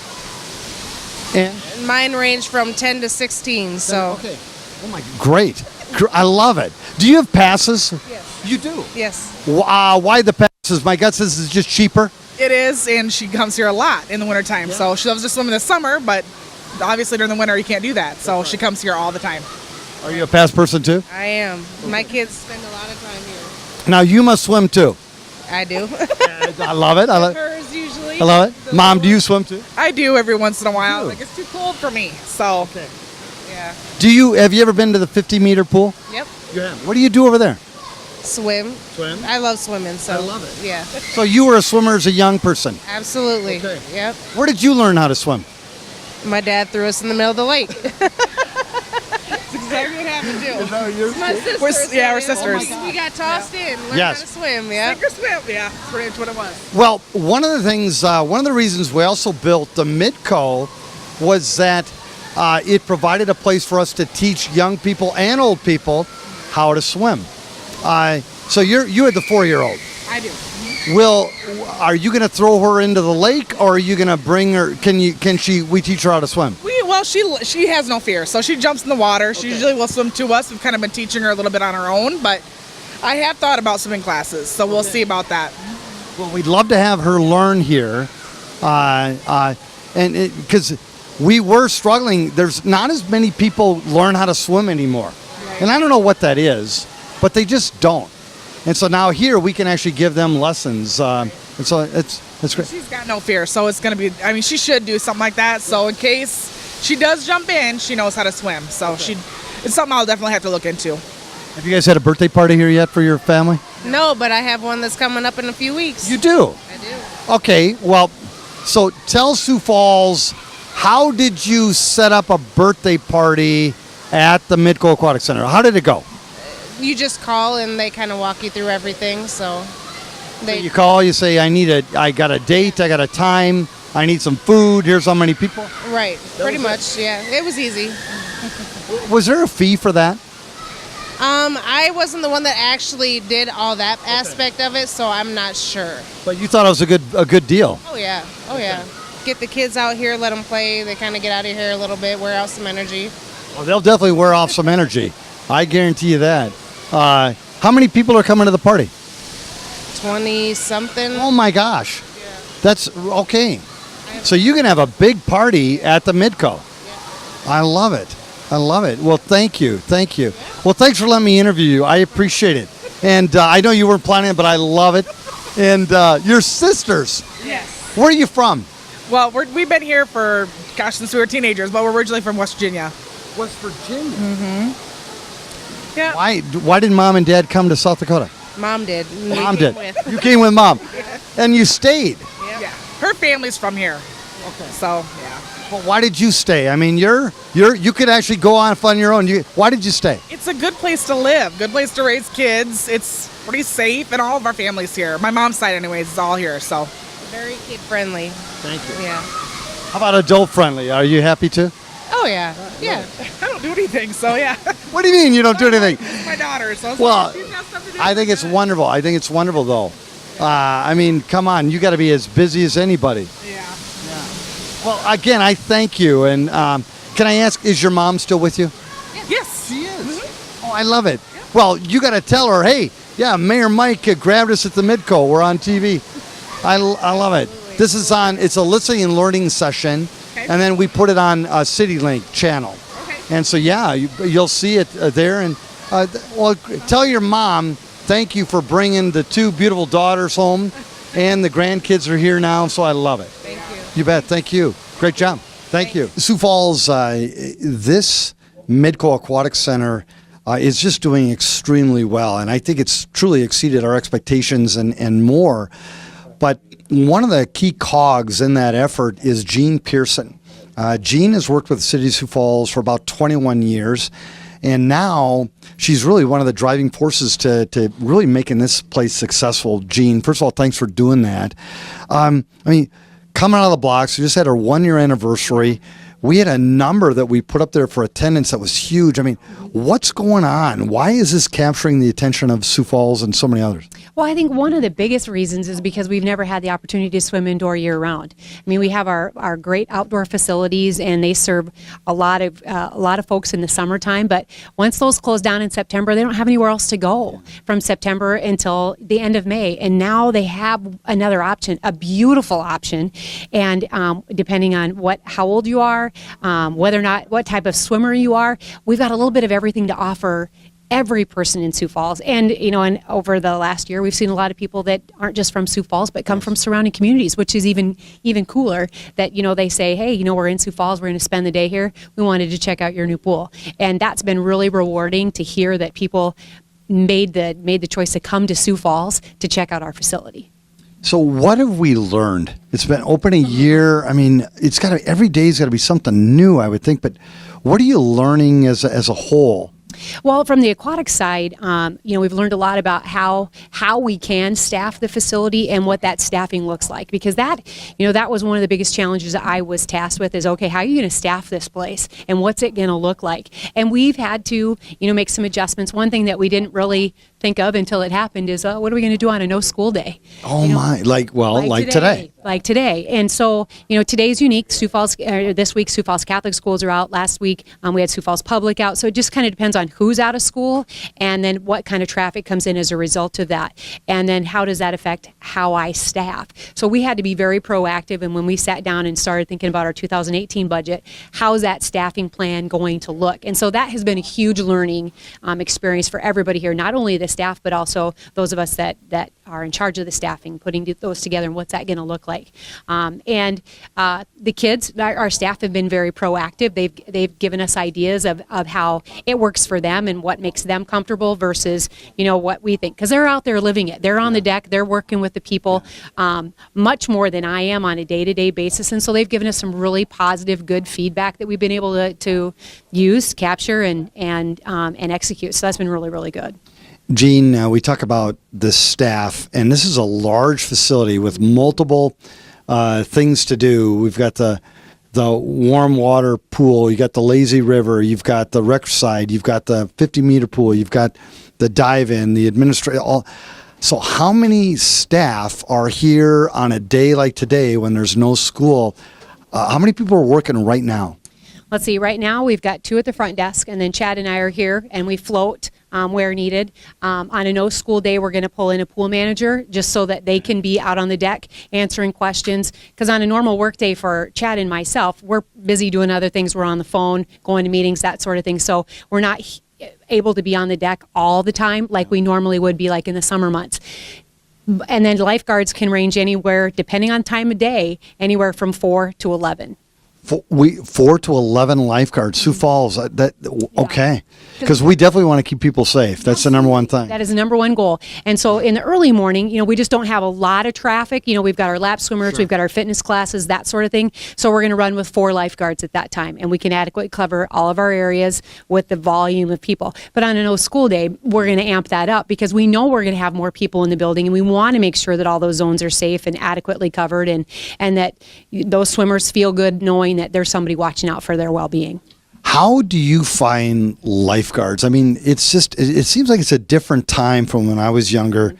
And Mine range from 10 to 16, so. okay. Oh my, great. I love it. Do you have passes? Yes. You do. Yes. Why the passes? My gut says it's just cheaper. It is, and she comes here a lot in the wintertime. So she loves to swim in the summer, but obviously during the winter you can't do that. So she comes here all the time. Are you a pass person too? I am. My kids spend a lot of time here. Now you must swim too. I do. I love it. Hers usually. I love it. Mom, do you swim too? I do every once in a while. You do? Like it's too cold for me. So yeah. Have you ever been to the 50-meter pool? Yep. You have. What do you do over there? Swim. Swim. I love swimming, so. I love it. Yeah. So you were a swimmer as a young person. Absolutely. Okay. Yep. Where did you learn how to swim? My dad threw us in the middle of the lake. That's exactly what happened too. My sisters. We're sisters. We got tossed in. Learned Yes. how to swim, yeah. Sink or swim. Yeah, that's pretty much what it was. Well, one of the reasons we also built the Midco was that it provided a place for us to teach young people and old people how to swim. So you had the 4-year-old. I do. Are you going to throw her into the lake, or are you going to bring her? We teach her how to swim? She has no fear, so she jumps in the water. She usually will swim to us. We've kind of been teaching her a little bit on her own, but I have thought about swimming classes, so we'll see about that. Well, we'd love to have her learn here, and because we were struggling. There's not as many people learn how to swim anymore, and I don't know what that is, but they just don't. And so now here we can actually give them lessons, and so it's great. She's got no fear, so it's going to be, she should do something like that, so in case she does jump in, she knows how to swim, so it's something I'll definitely have to look into. Have you guys had a birthday party here yet for your family? No, but I have one that's coming up in a few weeks. You do? I do. Okay, well, so tell Sioux Falls, how did you set up a birthday party at the Midco Aquatic Center? How did it go? You just call and they kind of walk you through everything, so. You call, you say, I got a date, I got a time, I need some food, here's how many people. Right, pretty much, yeah. It was easy. Was there a fee for that? I wasn't the one that actually did all that aspect of it, so I'm not sure. But you thought it was a good deal. Oh yeah. Get the kids out here, let them play. They kind of get out of here a little bit, wear out some energy. Well, they'll definitely wear off some energy. I guarantee you that. How many people are coming to the party? 20-something. Oh my gosh. Yeah. That's okay. So you can have a big party at the Midco. Yeah. I love it. Well, thank you. Well, thanks for letting me interview you. I appreciate it. And I know you weren't planning it, but I love it. And your sisters. Yes. Where are you from? Well, we've been here for, since we were teenagers, but we're originally from West Virginia. West Virginia? Mm-hmm. Yeah. Why did Mom and Dad come to South Dakota? Mom did. Mom did. You came with Mom. Yeah. And you stayed. Yeah. Her family's from here. Okay. So, yeah. Well, why did you stay? I mean, you could actually go off on your own. Why did you stay? It's a good place to live, good place to raise kids. It's pretty safe, and all of our family's here. My mom's side, anyways, is all here. So very kid friendly. Thank you. Yeah. How about adult friendly? Are you happy too? Oh yeah. Yeah. I don't do anything, so yeah. What do you mean you don't do anything? It's my daughter, so well, she's got something to do. I think it's wonderful. I think it's wonderful though. I mean, come on, you got to be as busy as anybody. Yeah. Well, again, I thank you. And can I ask, is your mom still with you? Yes, she is. Mm-hmm. Oh, I love it. Yeah. Well, you got to tell her, hey, yeah, Mayor Mike grabbed us at the Midco. We're on TV. I love it. This is it's a listening and learning session, and then we put it on a CityLink channel. Okay. And so, yeah, you'll see it there. And well, tell your mom, thank you for bringing the 2 beautiful daughters home, and the grandkids are here now, so I love it. Thank you. You bet. Thank you. Great job. Thank you. Sioux Falls, this Midco Aquatic Center is just doing extremely well, and I think it's truly exceeded our expectations and more. But one of the key cogs in that effort is Jean Pearson. Jean has worked with the City of Sioux Falls for about 21 years, and now she's really one of the driving forces to really making this place successful. Jean, first of all, thanks for doing that. coming out of the blocks. We just had our 1-year anniversary. We had a number that we put up there for attendance that was huge. I mean, what's going on? Why is this capturing the attention of Sioux Falls and so many others? Well, I think one of the biggest reasons is because we've never had the opportunity to swim indoor year-round. I mean, we have our great outdoor facilities, and they serve a lot of folks in the summertime. But once those close down in September, they don't have anywhere else to go from September until the end of May. And now they have another option, a beautiful option. And depending on how old you are, whether or not what type of swimmer you are, we've got a little bit of everything to offer every person in Sioux Falls. And, and over the last year, we've seen a lot of people that aren't just from Sioux Falls, but come from surrounding communities, which is even cooler that, they say, hey, we're in Sioux Falls, we're going to spend the day here. We wanted to check out your new pool. And that's been really rewarding to hear that people made the choice to come to Sioux Falls to check out our facility. So what have we learned? It's been open a year. I mean, every day's got to be something new, I would think. But what are you learning as a whole? Well, from the aquatic side, we've learned a lot about how we can staff the facility and what that staffing looks like, because that was one of the biggest challenges that I was tasked with is, okay, how are you going to staff this place and what's it going to look like? And we've had to, make some adjustments. One thing that we didn't really think of until it happened is, what are we going to do on a no school day? Oh my, like today. Like today. And so, today's unique. This week, Sioux Falls Catholic schools are out. Last week, we had Sioux Falls Public out. So it just kind of depends on who's out of school and then what kind of traffic comes in as a result of that. And then how does that affect how I staff? So we had to be very proactive. And when we sat down and started thinking about our 2018 budget, how's that staffing plan going to look? And so that has been a huge learning experience for everybody here, not only the staff, but also those of us that are in charge of the staffing, putting those together and what's that going to look like. And the kids, our staff have been very proactive. They've given us ideas of how it works for them and what makes them comfortable versus, what we think. Because they're out there living it. They're on the deck. They're working with the people much more than I am on a day-to-day basis. And so they've given us some really positive, good feedback that we've been able to use, capture, and execute. So that's been really, really good. Gene, we talk about the staff, and this is a large facility with multiple things to do. We've got the warm water pool, you got the lazy river, you've got the rec side, you've got the 50-meter pool, you've got the dive-in, the administrative. So how many staff are here on a day like today when there's no school? How many people are working right now? Let's see, right now we've got 2 at the front desk, and then Chad and I are here, and we float where needed. On a no school day, we're going to pull in a pool manager just so that they can be out on the deck answering questions. Because on a normal work day for Chad and myself, we're busy doing other things. We're on the phone, going to meetings, that sort of thing. So we're not able to be on the deck all the time like we normally would be like in the summer months. And then lifeguards can range anywhere, depending on time of day, anywhere from 4 to 11. 4 to 11 lifeguards, Sioux Falls. Okay, because we definitely want to keep people safe. That's the number one thing. That is the number one goal. And so in the early morning, we just don't have a lot of traffic. We've got our lap swimmers, We've got our fitness classes, that sort of thing. So we're going to run with 4 lifeguards at that time, and we can adequately cover all of our areas with the volume of people. But on a no school day, we're going to amp that up because we know we're going to have more people in the building, and we want to make sure that all those zones are safe and adequately covered, and that those swimmers feel good knowing that there's somebody watching out for their well-being. How do you find lifeguards? I mean, it seems like it's a different time from when I was younger.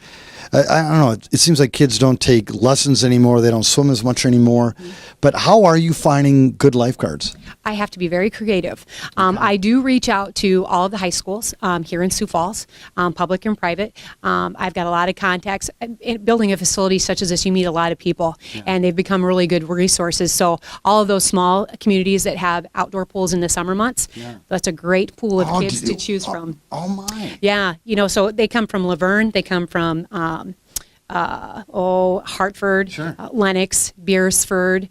I don't know. It seems like kids don't take lessons anymore. They don't swim as much anymore. But how are you finding good lifeguards? I have to be very creative. I do reach out to all of the high schools here in Sioux Falls, public and private. I've got a lot of contacts. In building a facility such as this, you meet a lot of people, and they've become really good resources. So all of those small communities that have outdoor pools in the summer months, that's a great pool of kids to choose from. Oh, my. Yeah, so they come from Laverne, they come from Hartford, Lenox, Beersford,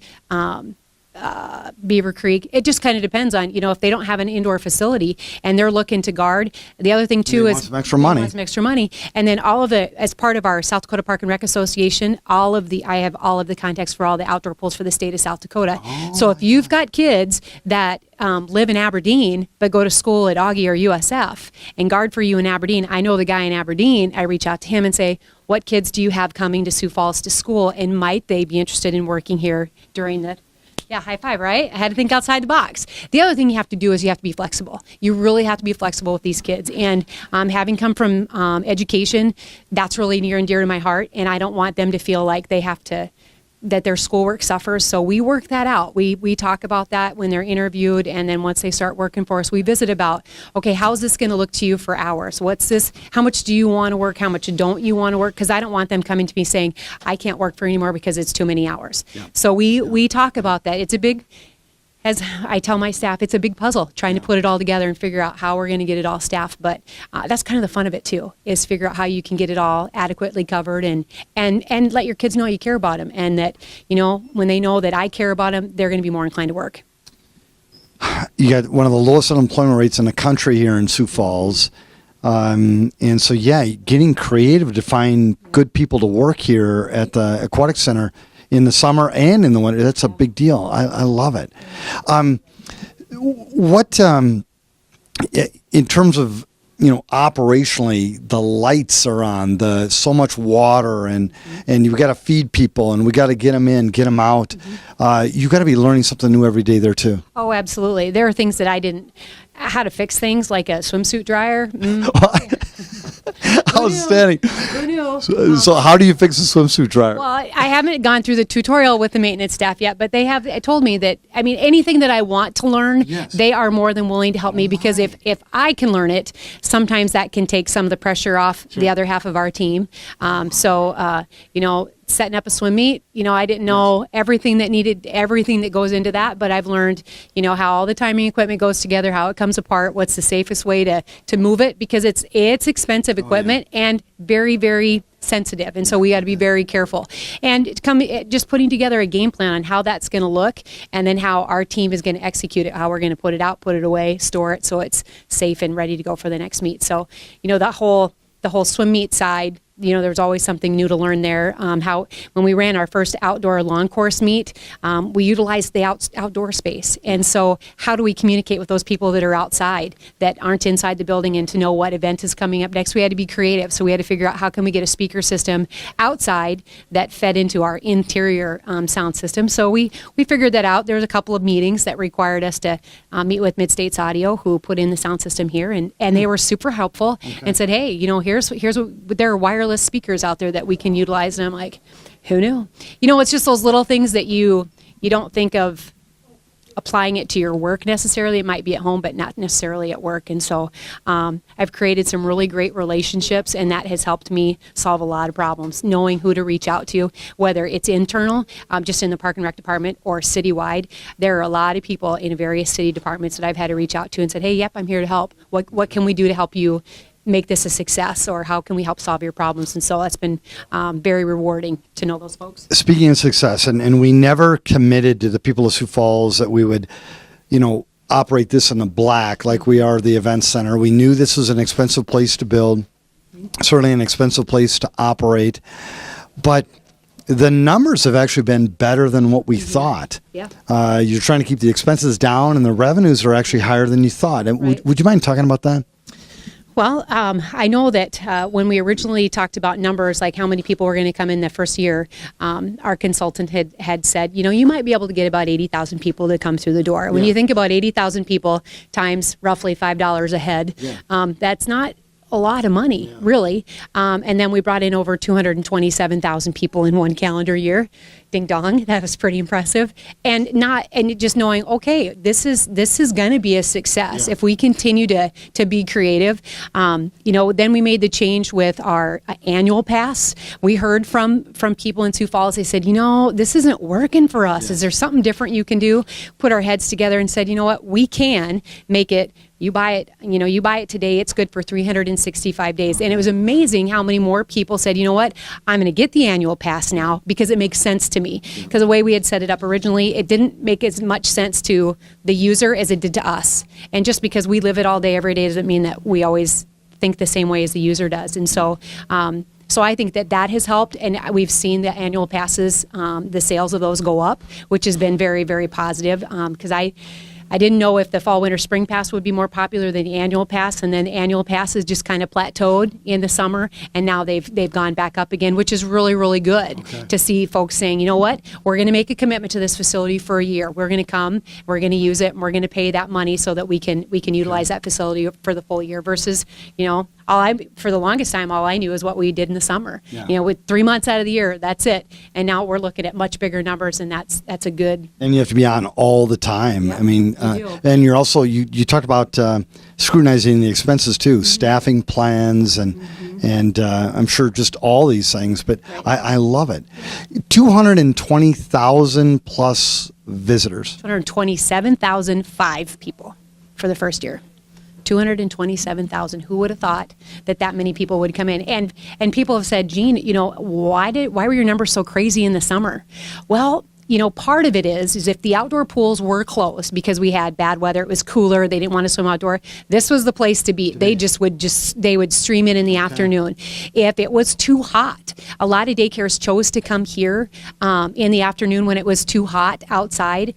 Beaver Creek. It just kind of depends on, if they don't have an indoor facility and they're looking to guard. The other thing too is some extra money. And then all of the, as part of our South Dakota Park and Rec Association, I have all of the contacts for all the outdoor pools for the state of South Dakota. So if you've got kids that live in Aberdeen but go to school at Augie or USF and guard for you in Aberdeen, I know the guy in Aberdeen, I reach out to him and say, what kids do you have coming to Sioux Falls to school, and might they be interested in working here during the high five, right? I had to think outside the box. The other thing you have to do is you have to be flexible. You really have to be flexible with these kids. And having come from education, that's really near and dear to my heart. And I don't want them to feel like that their schoolwork suffers. So we work that out. We talk about that when they're interviewed, and then once they start working for us, we visit about, okay, how's this going to look to you for hours? What's this? How much do you want to work? How much don't you want to work? Because I don't want them coming to me saying, I can't work for anymore because it's too many hours. Yeah. So we talk about that. It's a big, as I tell my staff, it's a big puzzle trying to put it all together and figure out how we're going to get it all staffed. But that's kind of the fun of it too, is figure out how you can get it all adequately covered and let your kids know you care about them, and that, when they know that I care about them, they're going to be more inclined to work. You got one of the lowest unemployment rates in the country here in Sioux Falls. And so, getting creative to find good people to work here at the Aquatic Center in the summer and in the winter, that's a big deal. I love it. What, in terms of, operationally, the lights are on, so much water, and you've got to feed people, and we got to get them in, get them out. You got to be learning something new every day there too. Oh, absolutely. There are things that I didn't, how to fix things like a swimsuit dryer. Outstanding. Who knew? So how do you fix a swimsuit dryer? Well, I haven't gone through the tutorial with the maintenance staff yet, but they have told me that, anything that I want to learn, they are more than willing to help me, because if I can learn it, sometimes that can take some of the pressure off the other half of our team. Setting up a swim meet, I didn't know everything that goes into that, but I've learned, how all the timing equipment goes together, how it comes apart, what's the safest way to move it, because it's expensive equipment and very, very sensitive, and so we got to be very careful. And just putting together a game plan on how that's going to look, and then how our team is going to execute it, how we're going to put it out, put it away, store it so it's safe and ready to go for the next meet. So, the whole swim meet side, there's always something new to learn there. When we ran our first outdoor lawn course meet, we utilized the outdoor space. And so how do we communicate with those people that are outside, that aren't inside the building, and to know what event is coming up next? We had to be creative. So we had to figure out how can we get a speaker system outside that fed into our interior sound system. So we figured that out. There was a couple of meetings that required us to meet with Mid-States Audio, who put in the sound system here. And they were super helpful and said, hey, here's what there are wireless speakers out there that we can utilize. And I'm like, who knew? It's just those little things that you don't think of applying it to your work necessarily. It might be at home, but not necessarily at work. And so I've created some really great relationships, and that has helped me solve a lot of problems, knowing who to reach out to, whether it's internal, just in the Park and Rec department, or citywide. There are a lot of people in various city departments that I've had to reach out to and said, hey, yep, I'm here to help. What can we do to help you make this a success, or how can we help solve your problems? And so that's been very rewarding to know those folks. Speaking of success, and we never committed to the people of Sioux Falls that we would, operate this in the black like we are the event center. We knew this was an expensive place to build, certainly an expensive place to operate, but the numbers have actually been better than what we thought. Yeah. You're trying to keep the expenses down, and the revenues are actually higher than you thought. Right. Would you mind talking about that? Well, I know that when we originally talked about numbers, like how many people were going to come in the first year, our consultant had said, you might be able to get about 80,000 people to come through the door. When you think about 80,000 people times roughly $5 a head, that's not a lot of money, really. And then we brought in over 227,000 people in one calendar year. Ding dong, that was pretty impressive. And just knowing, okay, this is going to be a success if we continue to be creative. Then we made the change with our annual pass. We heard from people in Sioux Falls. They said, this isn't working for us. Is there something different you can do? Put our heads together and said, what, we can make it. You buy it today, it's good for 365 days. And it was amazing how many more people said, what, I'm going to get the annual pass now because it makes sense to me. Because the way we had set it up originally, it didn't make as much sense to the user as it did to us. And just because we live it all day, every day, doesn't mean that we always think the same way as the user does. And so, so I think that has helped, and we've seen the annual passes, the sales of those go up, which has been very, very positive. Because I didn't know if the fall, winter, spring pass would be more popular than the annual pass, and then the annual pass has just kind of plateaued in the summer, and now they've gone back up again, which is really, really good to see folks saying, you know what, we're going to make a commitment to this facility for a year. We're going to come, we're going to use it, and we're going to pay that money so that we can utilize that facility for the full year versus, for the longest time, all I knew is what we did in the summer. With 3 months out of the year, that's it. And now we're looking at much bigger numbers, and that's a good. And you have to be on all the time. I mean, and you're also, you talked about scrutinizing the expenses too, staffing plans, and I'm sure just all these things, but I love it. 220,000 plus visitors. 227,005 people for the first year. 227,000. Who would have thought that many people would come in? And people have said, Jean, why were your numbers so crazy in the summer? Well, part of it is if the outdoor pools were closed because we had bad weather, it was cooler, they didn't want to swim outdoor, this was the place to be. They would stream in the afternoon. If it was too hot, a lot of daycares chose to come here in the afternoon when it was too hot outside,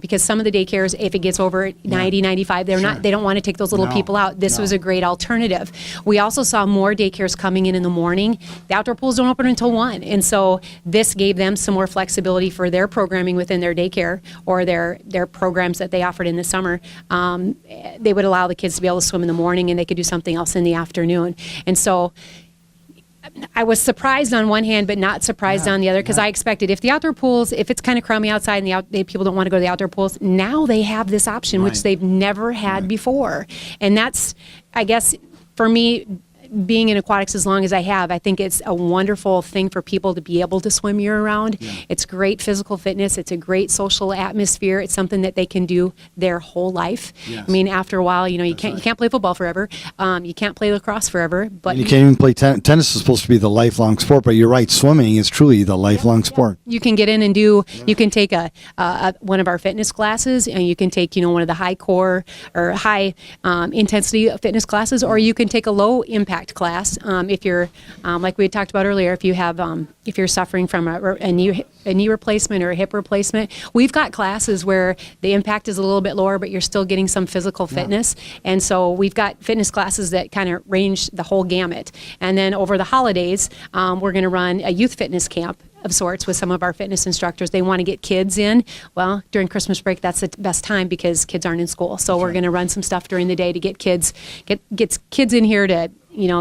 because some of the daycares, if it gets over 90, 95, they don't want to take those little people out. This was a great alternative. We also saw more daycares coming in the morning. The outdoor pools don't open until 1, and so this gave them some more flexibility for their programming within their daycare or their programs that they offered in the summer. They would allow the kids to be able to swim in the morning, and they could do something else in the afternoon. And so I was surprised on one hand, but not surprised on the other, because I expected if the outdoor pools, if it's kind of crummy outside and people don't want to go to the outdoor pools, now they have this option, which they've never had before. And that's, I guess, for me, being in aquatics as long as I have, I think it's a wonderful thing for people to be able to swim year-round. It's great physical fitness. It's a great social atmosphere. It's something that they can do their whole life. I mean, after a while, you can't play football forever. You can't play lacrosse forever. But you can't even play tennis. Is supposed to be the lifelong sport, but you're right. Swimming is truly the lifelong sport. You can get in and you can take one of our fitness classes, and you can take one of the high core or high intensity fitness classes, or you can take a low impact class. If you're like we had talked about earlier, if you're suffering from a knee replacement or a hip replacement, we've got classes where the impact is a little bit lower, but you're still getting some physical fitness. And so we've got fitness classes that kind of range the whole gamut. And then over the holidays, we're going to run a youth fitness camp of sorts with some of our fitness instructors. They want to get kids in. Well, during Christmas break, that's the best time because kids aren't in school. So we're going to run some stuff during the day to get kids in here to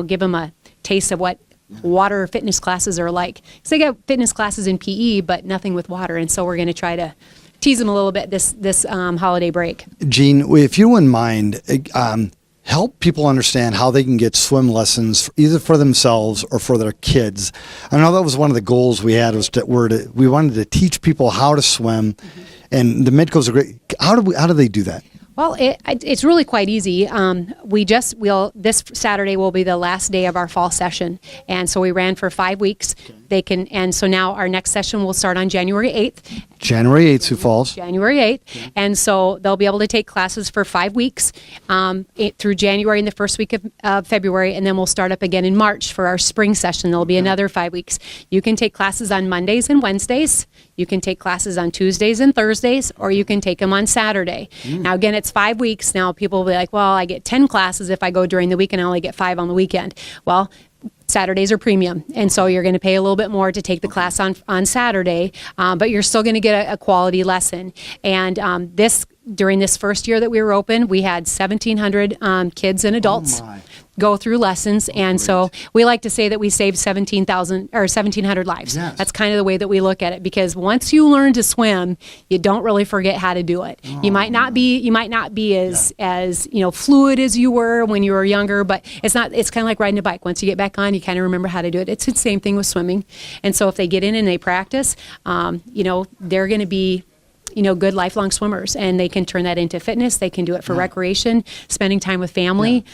give them a taste of what water fitness classes are like. So they got fitness classes in PE, but nothing with water. And so we're going to try to tease them a little bit this holiday break. Jean, if you wouldn't mind, help people understand how they can get swim lessons either for themselves or for their kids. I know that was one of the goals we had we wanted to teach people how to swim, and the Midco's are great. How do they do that? Well, it's really quite easy. This Saturday will be the last day of our fall session, and so we ran for 5 weeks. So now our next session will start on January 8th. January 8th, Sioux Falls. January 8th, and so they'll be able to take classes for 5 weeks through January and the first week of February, and then we'll start up again in March for our spring session. There'll be another 5 weeks. You can take classes on Mondays and Wednesdays. You can take classes on Tuesdays and Thursdays, or you can take them on Saturday. Now, again, it's 5 weeks. Now, people will be like, well, I get 10 classes if I go during the week, and I only get 5 on the weekend. Well, Saturdays are premium, and so you're going to pay a little bit more to take the class on Saturday, but you're still going to get a quality lesson. And during this first year that we were open, we had 1,700 kids and adults go through lessons, and so we like to say that we saved 1,700 lives. Yes. That's kind of the way that we look at it, because once you learn to swim, you don't really forget how to do it. You might not be as fluid as you were when you were younger, but it's kind of like riding a bike. Once you get back on, you kind of remember how to do it. It's the same thing with swimming. And so if they get in and they practice, they're going to be good lifelong swimmers, and they can turn that into fitness. They can do it for recreation, spending time with family. Yeah.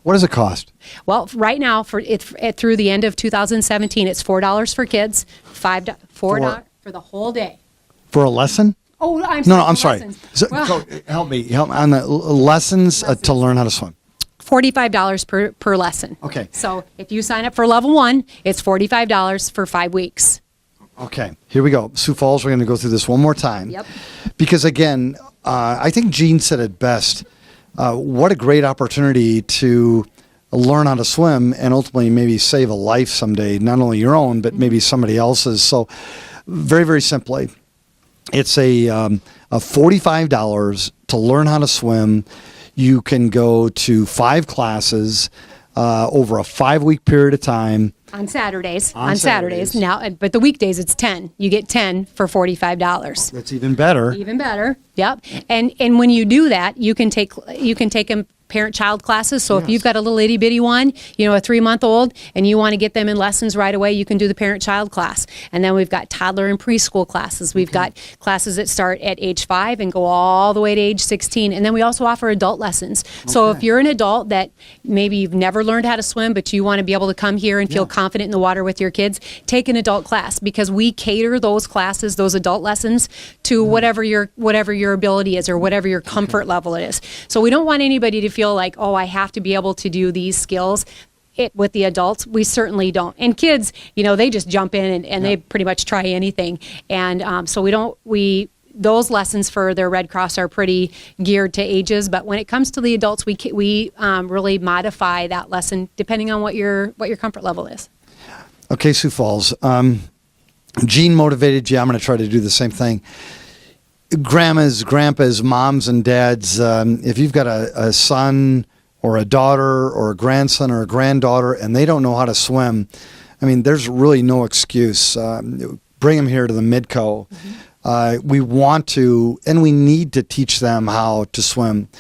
What does it cost? Well, right now, through the end of 2017, it's $4 for kids, $4 for the whole day. For a lesson? Oh, I'm sorry. No, I'm sorry. So, help me on the lessons to learn how to swim. $45 per lesson. Okay. So if you sign up for level 1, it's $45 for 5 weeks. Okay, here we go. Sioux Falls, we're going to go through this one more time. Yep. Because again, I think Gene said it best. What a great opportunity to learn how to swim and ultimately maybe save a life someday, not only your own, but maybe somebody else's. So very, very simply, it's a $45 to learn how to swim. You can go to 5 classes over a 5-week period of time. On Saturdays. On Saturdays. Now, but the weekdays it's 10. You get 10 for $45. That's even better. Even better. Yep. And when you do that, you can take them parent-child classes. So if you've got a little itty-bitty one, a 3-month-old, and you want to get them in lessons right away, you can do the parent-child class. And then we've got toddler and preschool classes. We've got classes that start at age 5 and go all the way to age 16. And then we also offer adult lessons. So if you're an adult that maybe you've never learned how to swim, but you want to be able to come here and feel confident in the water with your kids, take an adult class, because we cater those classes, those adult lessons, to whatever your ability is or whatever your comfort level is. So we don't want anybody to feel like, oh, I have to be able to do these skills. With the adults, we certainly don't. And kids, they just jump in and they pretty much try anything. And so those lessons for their Red Cross are pretty geared to ages. But when it comes to the adults, we really modify that lesson depending on what your comfort level is. Okay, Sioux Falls. Gene motivated you. I'm going to try to do the same thing. Grandmas, grandpas, moms, and dads, if you've got a son or a daughter or a grandson or a granddaughter and they don't know how to swim, I mean, there's really no excuse. Bring them here to the Midco. We want to and we need to teach them how to swim.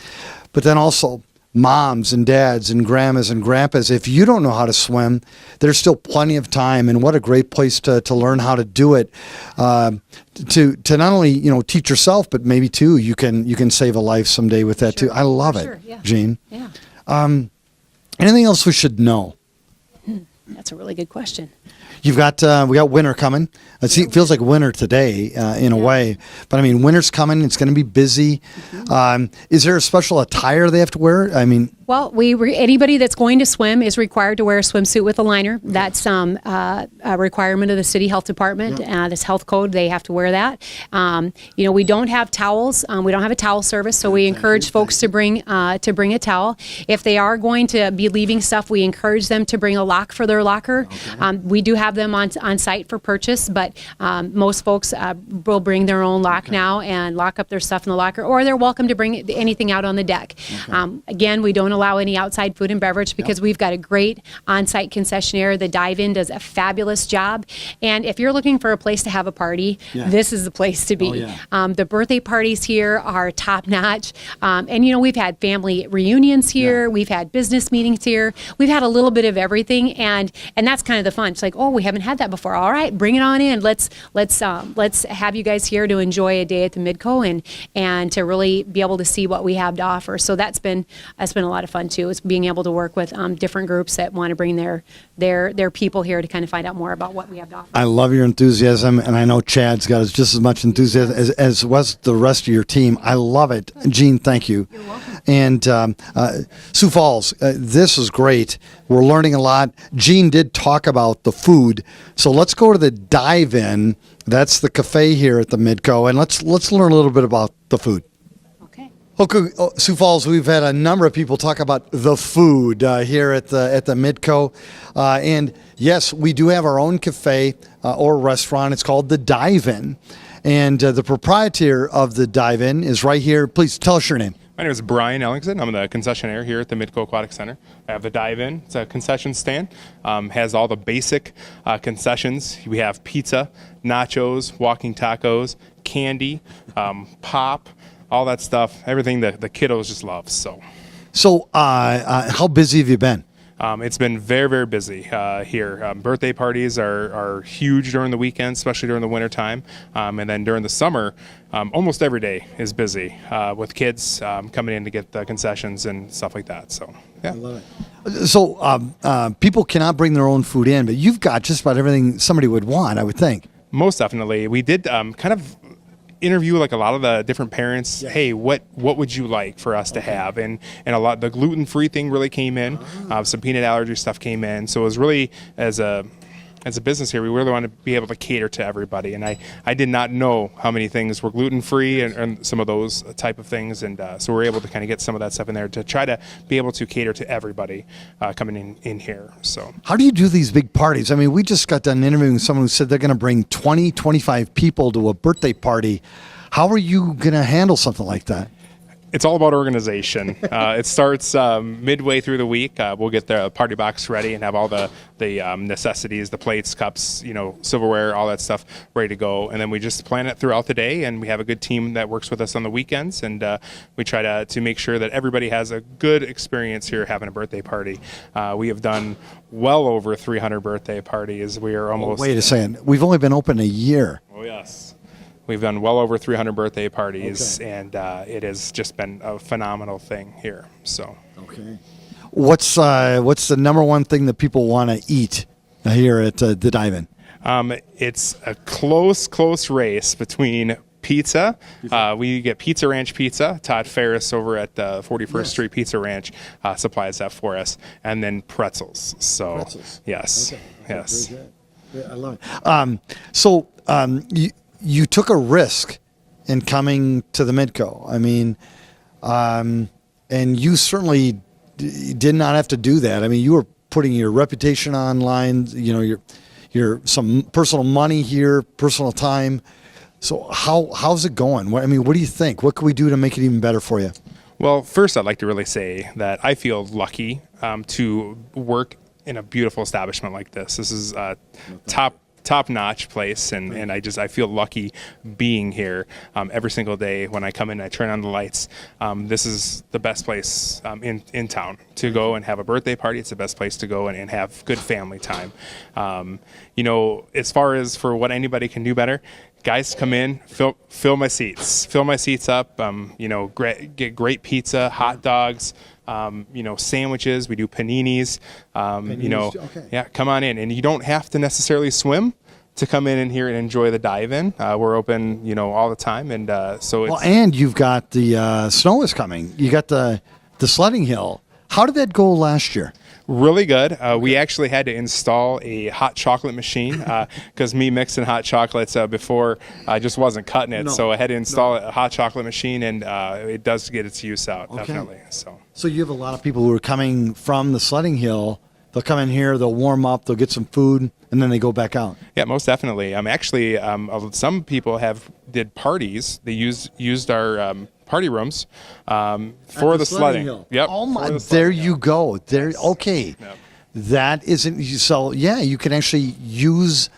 But then also, moms and dads and grandmas and grandpas, if you don't know how to swim, there's still plenty of time, and what a great place to learn how to do it. To not only teach yourself, but maybe too you can save a life someday with that too. I love it, Jean. Yeah. Anything else we should know? That's a really good question. We got winter coming. It feels like winter today in a way, but I mean winter's coming. It's going to be busy. Is there a special attire they have to wear? I mean, well, anybody that's going to swim is required to wear a swimsuit with a liner. That's a requirement of the city health department. This health code, they have to wear that. We don't have towels. We don't have a towel service, so we encourage folks to bring a towel. If they are going to be leaving stuff, we encourage them to bring a lock for their locker. We do have them on site for purchase, but most folks will bring their own lock now and lock up their stuff in the locker, or they're welcome to bring anything out on the deck. Again, we don't allow any outside food and beverage because we've got a great on-site concessionaire. The dive-in does a fabulous job, and if you're looking for a place to have a party, this is the place to be. The birthday parties here are top-notch, and we've had family reunions here, we've had business meetings here, we've had a little bit of everything, and that's kind of the fun. It's like, oh, we haven't had that before. All right, bring it on in. Let's have you guys here to enjoy a day at the Midco and to really be able to see what we have to offer. So that's been a lot of fun too. Is being able to work with different groups that want to bring their people here to kind of find out more about what we have to offer. I love your enthusiasm, and I know Chad's got just as much enthusiasm as was the rest of your team. I love it. Jean, thank you. You're welcome. And Sioux Falls, this is great. We're learning a lot. Jean did talk about the food, so let's go to the dive-in. That's the cafe here at the Midco, and let's learn a little bit about the food. Okay, Sioux Falls, we've had a number of people talk about the food here at the Midco. And yes, we do have our own cafe or restaurant. It's called the Dive-In. And the proprietor of the Dive-In is right here. Please tell us your name. My name is Brian Ellingson. I'm the concessionaire here at the Midco Aquatic Center. I have the Dive-In. It's a concession stand. Has all the basic concessions. We have pizza, nachos, walking tacos, candy, pop, all that stuff, everything that the kiddos just love. So how busy have you been? It's been very, very busy here. Birthday parties are huge during the weekends, especially during the winter time. And then during the summer, almost every day is busy with kids coming in to get the concessions and stuff like that. So, yeah. I love it. So people cannot bring their own food in, but you've got just about everything somebody would want, I would think. Most definitely. We did kind of interview like a lot of the different parents. Hey, what would you like for us to have? And a lot, the gluten-free thing really came in. Some peanut allergy stuff came in. So it was really as a as a business here, we really want to be able to cater to everybody. And I did not know how many things were gluten-free and some of those type of things. And so we're able to kind of get some of that stuff in there to try to be able to cater to everybody coming in here. So How do you do these big parties? I mean, we just got done interviewing someone who said they're going to bring 20, 25 people to a birthday party. How are you going to handle something like that? it's all about organization. It starts midway through the week. We'll get the party box ready and have all the necessities, the plates, cups, silverware, all that stuff ready to go. And then we just plan it throughout the day, and we have a good team that works with us on the weekends. And we try to make sure that everybody has a good experience here having a birthday party. We have done well over 300 birthday parties. We are almost... Wait a second. We've only been open a year. Oh, yes. We've done well over 300 birthday parties, and it has just been a phenomenal thing here. So, okay, what's the number one thing that people want to eat here at the Dive-In? It's a close race between pizza. We get Pizza Ranch pizza. Todd Ferris over at 41st Street Pizza Ranch supplies that for us, and then pretzels. So, pretzels. Yes, okay. Yes. Yeah, I love it. You took a risk in coming to the Midco. I mean, and you certainly did not have to do that. I mean, you were putting your reputation online, your some personal money here, personal time. So how's it going? What do you think? What can we do to make it even better for you? Well, first, I'd like to really say that I feel lucky to work in a beautiful establishment like this. This is top-notch place, and I feel lucky being here every single day. When I come in and I turn on the lights, this is the best place in town to go and have a birthday party. It's the best place to go and have good family time. As far as for what anybody can do better, guys, come in, fill my seats up, get great pizza, hot dogs, sandwiches. We do paninis. Okay. Yeah, come on in. And you don't have to necessarily swim to come in here and enjoy the Dive-In. We're open, all the time. And and you've got the snow is coming. You got the sledding hill. How did that go last year? Really good. We actually had to install a hot chocolate machine because me mixing hot chocolates before I just wasn't cutting it. So I had to install a hot chocolate machine, and it does get its use out, definitely. So you have a lot of people who are coming from the sledding hill. They'll come in here, they'll warm up, they'll get some food, and then they go back out. Yeah, most definitely. Actually, some people did parties. They used our party rooms for the sledding. Hill. Yep. Oh my! There you go. There. Okay. Yep. That isn't so. Yeah, you can actually use.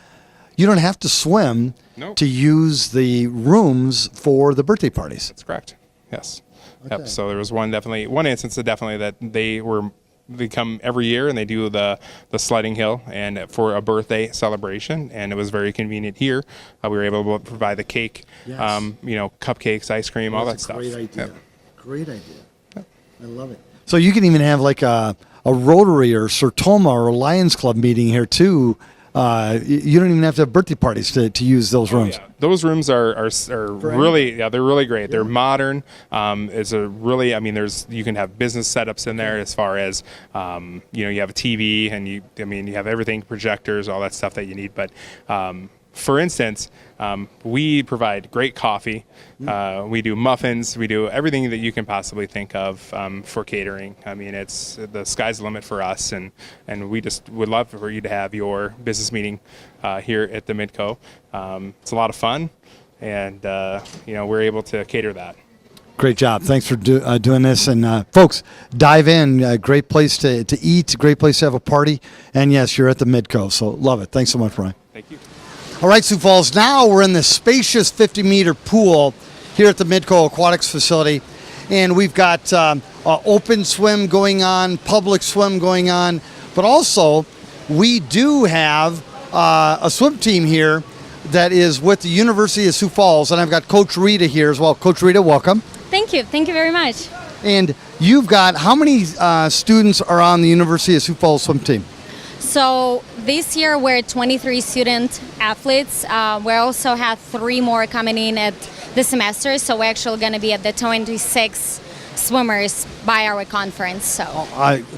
You don't have to swim to use the rooms for the birthday parties. That's correct. Yes. Okay. Yep. So there was one instance that they come every year and they do the sledding hill and for a birthday celebration, and it was very convenient here. We were able to provide the cake, cupcakes, ice cream, all that stuff. Great idea. Yep. Great idea. Yep. I love it. So you can even have like a Rotary or Sertoma or Lions Club meeting here too. You don't even have to have birthday parties to use those rooms. Yeah. Those rooms are really, they're really great. Yeah. They're modern. It's a really, you can have business setups in there as far as, you have a TV and you have everything, projectors, all that stuff that you need. But, for instance, we provide great coffee. We do muffins. We do everything that you can possibly think of for catering. It's the sky's the limit for us, and we just would love for you to have your business meeting here at the Midco. It's a lot of fun, and we're able to cater that. Great job. Thanks for doing this. And folks, Dive-In, a great place to eat, a great place to have a party. And yes, you're at the Midco, so love it. Thanks so much, Brian. Thank you. All right, Sioux Falls, now we're in the spacious 50-meter pool here at the Midco Aquatics facility. And we've got open swim going on, public swim going on. But also, we do have a swim team here that is with the University of Sioux Falls. And I've got Coach Rita here as well. Coach Rita, welcome. Thank you. Thank you very much. And you've got, how many students are on the University of Sioux Falls swim team? So this year we're 23 student athletes. We also have 3 more coming in at the semester. So we're actually going to be at the 26 swimmers by our conference. So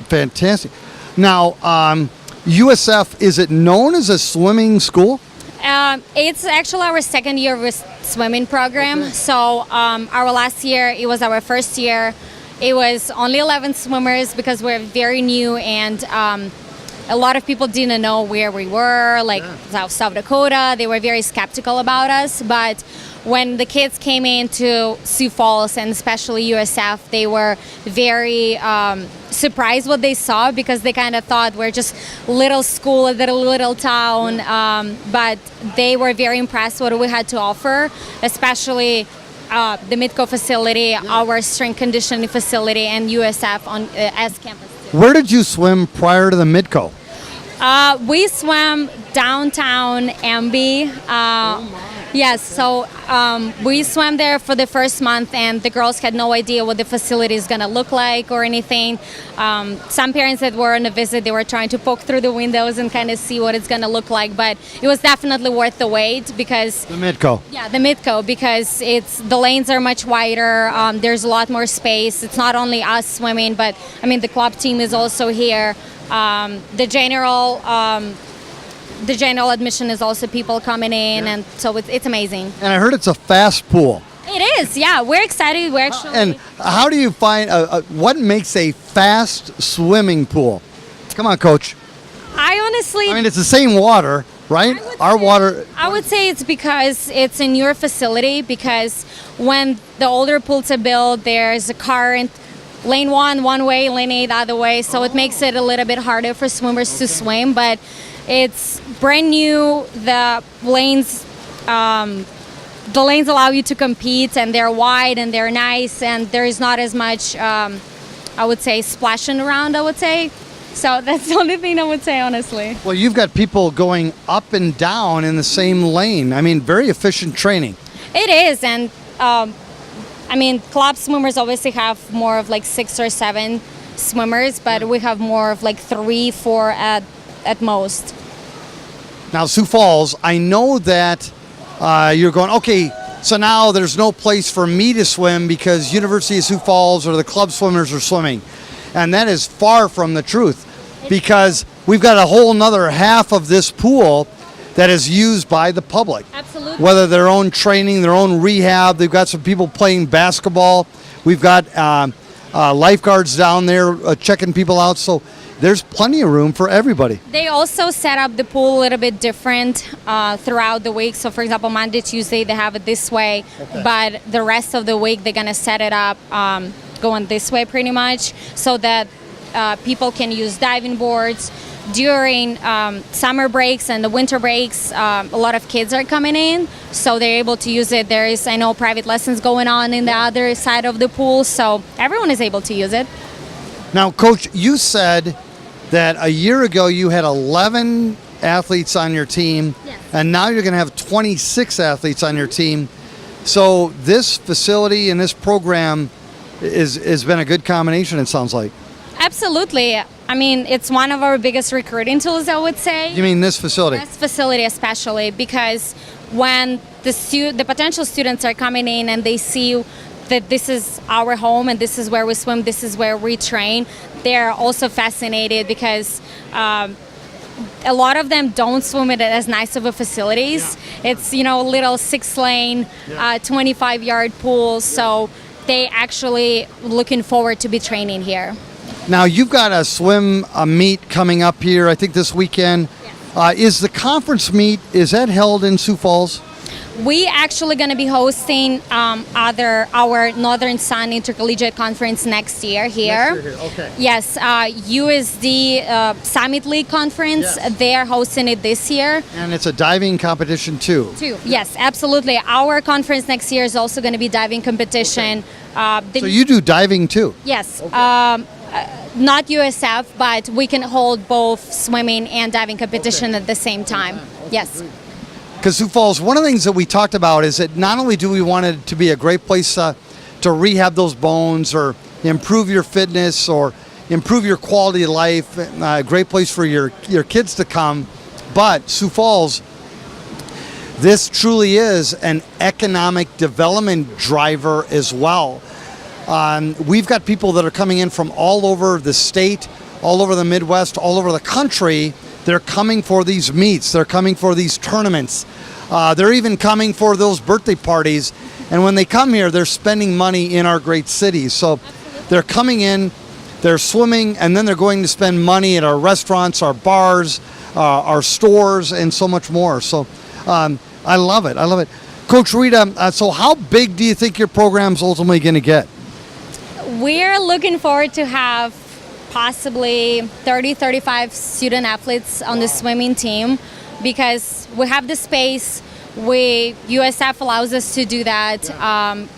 fantastic. Now, USF, is it known as a swimming school? It's actually our second year with swimming program. So our last year, it was our first year. It was only 11 swimmers because we're very new, and a lot of people didn't know where we were, like South Dakota. They were very skeptical about us. But when the kids came into Sioux Falls, and especially USF, they were very surprised what they saw, because they kind of thought we're just little school, a little town. But they were very impressed what we had to offer, especially the Midco facility, our strength conditioning facility, and USF on as campus. Where did you swim prior to the Midco? We swam downtown Amby. Yes, so we swam there for the first month, and the girls had no idea what the facility is going to look like or anything. Some parents that were on a visit, they were trying to poke through the windows and kind of see what it's going to look like, but it was definitely worth the wait, because The Midco. yeah, the Midco, because the lanes are much wider. There's a lot more space. It's not only us swimming, but I mean the club team is also here. The general admission is also people coming in, and so it's amazing. And I heard it's a fast pool. It is, yeah. We're excited. We're actually. And how do you find, what makes a fast swimming pool? Come on, Coach. I honestly. I mean, it's the same water, right? Our water. I would say it's because it's a newer facility, because when the older pools are built, there's a current. Lane 1 one way, lane 8 the other way, so it makes it a little bit harder for swimmers to swim, but it's brand new. The lanes allow you to compete, and they're wide and they're nice, and there is not as much, I would say, splashing around, I would say. So that's the only thing I would say, honestly. Well, you've got people going up and down in the same lane. I mean, very efficient training. It is, and I mean, club swimmers obviously have more of like 6 or 7 swimmers, but we have more of like 3, 4 at most. Now, Sioux Falls, I know that you're going, okay, so now there's no place for me to swim because University of Sioux Falls or the club swimmers are swimming. And that is far from the truth, because we've got a whole nother half of this pool that is used by the public. Absolutely. Whether their own training, their own rehab. They've got some people playing basketball. We've got lifeguards down there checking people out. So there's plenty of room for everybody. They also set up the pool a little bit different throughout the week. So, for example, Monday, Tuesday, they have it this way. Okay. But the rest of the week, they're going to set it up going this way pretty much, so that people can use diving boards. During summer breaks and the winter breaks, a lot of kids are coming in, so they're able to use it. There is, I know, private lessons going on in the other side of the pool, so everyone is able to use it. Now, Coach, you said that a year ago you had 11 athletes on your team, yes, and now you're going to have 26 athletes on your team. So this facility and this program has been a good combination, it sounds like. Absolutely. I mean, it's one of our biggest recruiting tools, I would say. You mean this facility? This facility especially, because when the potential students are coming in and they see that this is our home and this is where we swim, this is where we train, they're also fascinated, because a lot of them don't swim at as nice of a facilities. Yeah. It's, little 6-lane, 25-yard pools, so they actually looking forward to be training here. Now, you've got a swim meet coming up here, I think this weekend. Yes. Is the conference meet, is that held in Sioux Falls? We actually going to be hosting our Northern Sun Intercollegiate Conference next year here. Next year here. Okay. Yes, USD Summit League Conference, yes, they are hosting it this year. And it's a diving competition too? Yes, absolutely. Our conference next year is also going to be diving competition. Okay. So you do diving too? Yes. Okay. Not USF, but we can hold both swimming and diving competition at the same time. Okay. Yes. Because Sioux Falls, one of the things that we talked about is that not only do we want it to be a great place to rehab those bones or improve your fitness or improve your quality of life, a great place for your kids to come, but Sioux Falls, this truly is an economic development driver as well. We've got people that are coming in from all over the state, all over the Midwest, all over the country they're coming for these meets. They're coming for these tournaments. They're even coming for those birthday parties. And when they come here, they're spending money in our great cities. So they're coming in, they're swimming, and then they're going to spend money at our restaurants, our bars, our stores, and so much more. So I love it. I love it. Coach Rita, so how big do you think your program's ultimately going to get? We're looking forward to have possibly 30, 35 student athletes on the swimming team because we have the space. USF allows us to do that.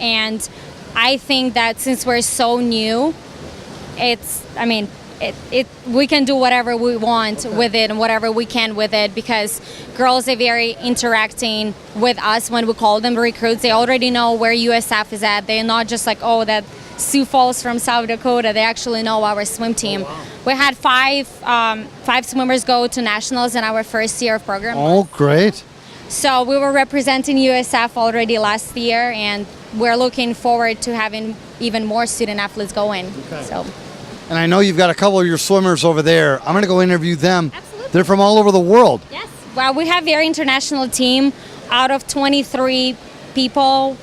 And I think that since we're so new, we can do whatever we want with it and whatever we can with it because girls are very interacting with us when we call them recruits. They already know where USF is at. They're not just like, oh, that Sioux Falls from South Dakota. They actually know our swim team. Oh, wow. We had five swimmers go to nationals in our first year of program. Oh, great. So we were representing USF already last year, and we're looking forward to having even more student athletes going. Okay. So. And I know you've got a couple of your swimmers over there. I'm going to go interview them. Absolutely. They're from all over the world. Yes. Well, we have a very international team. Out of 23 people,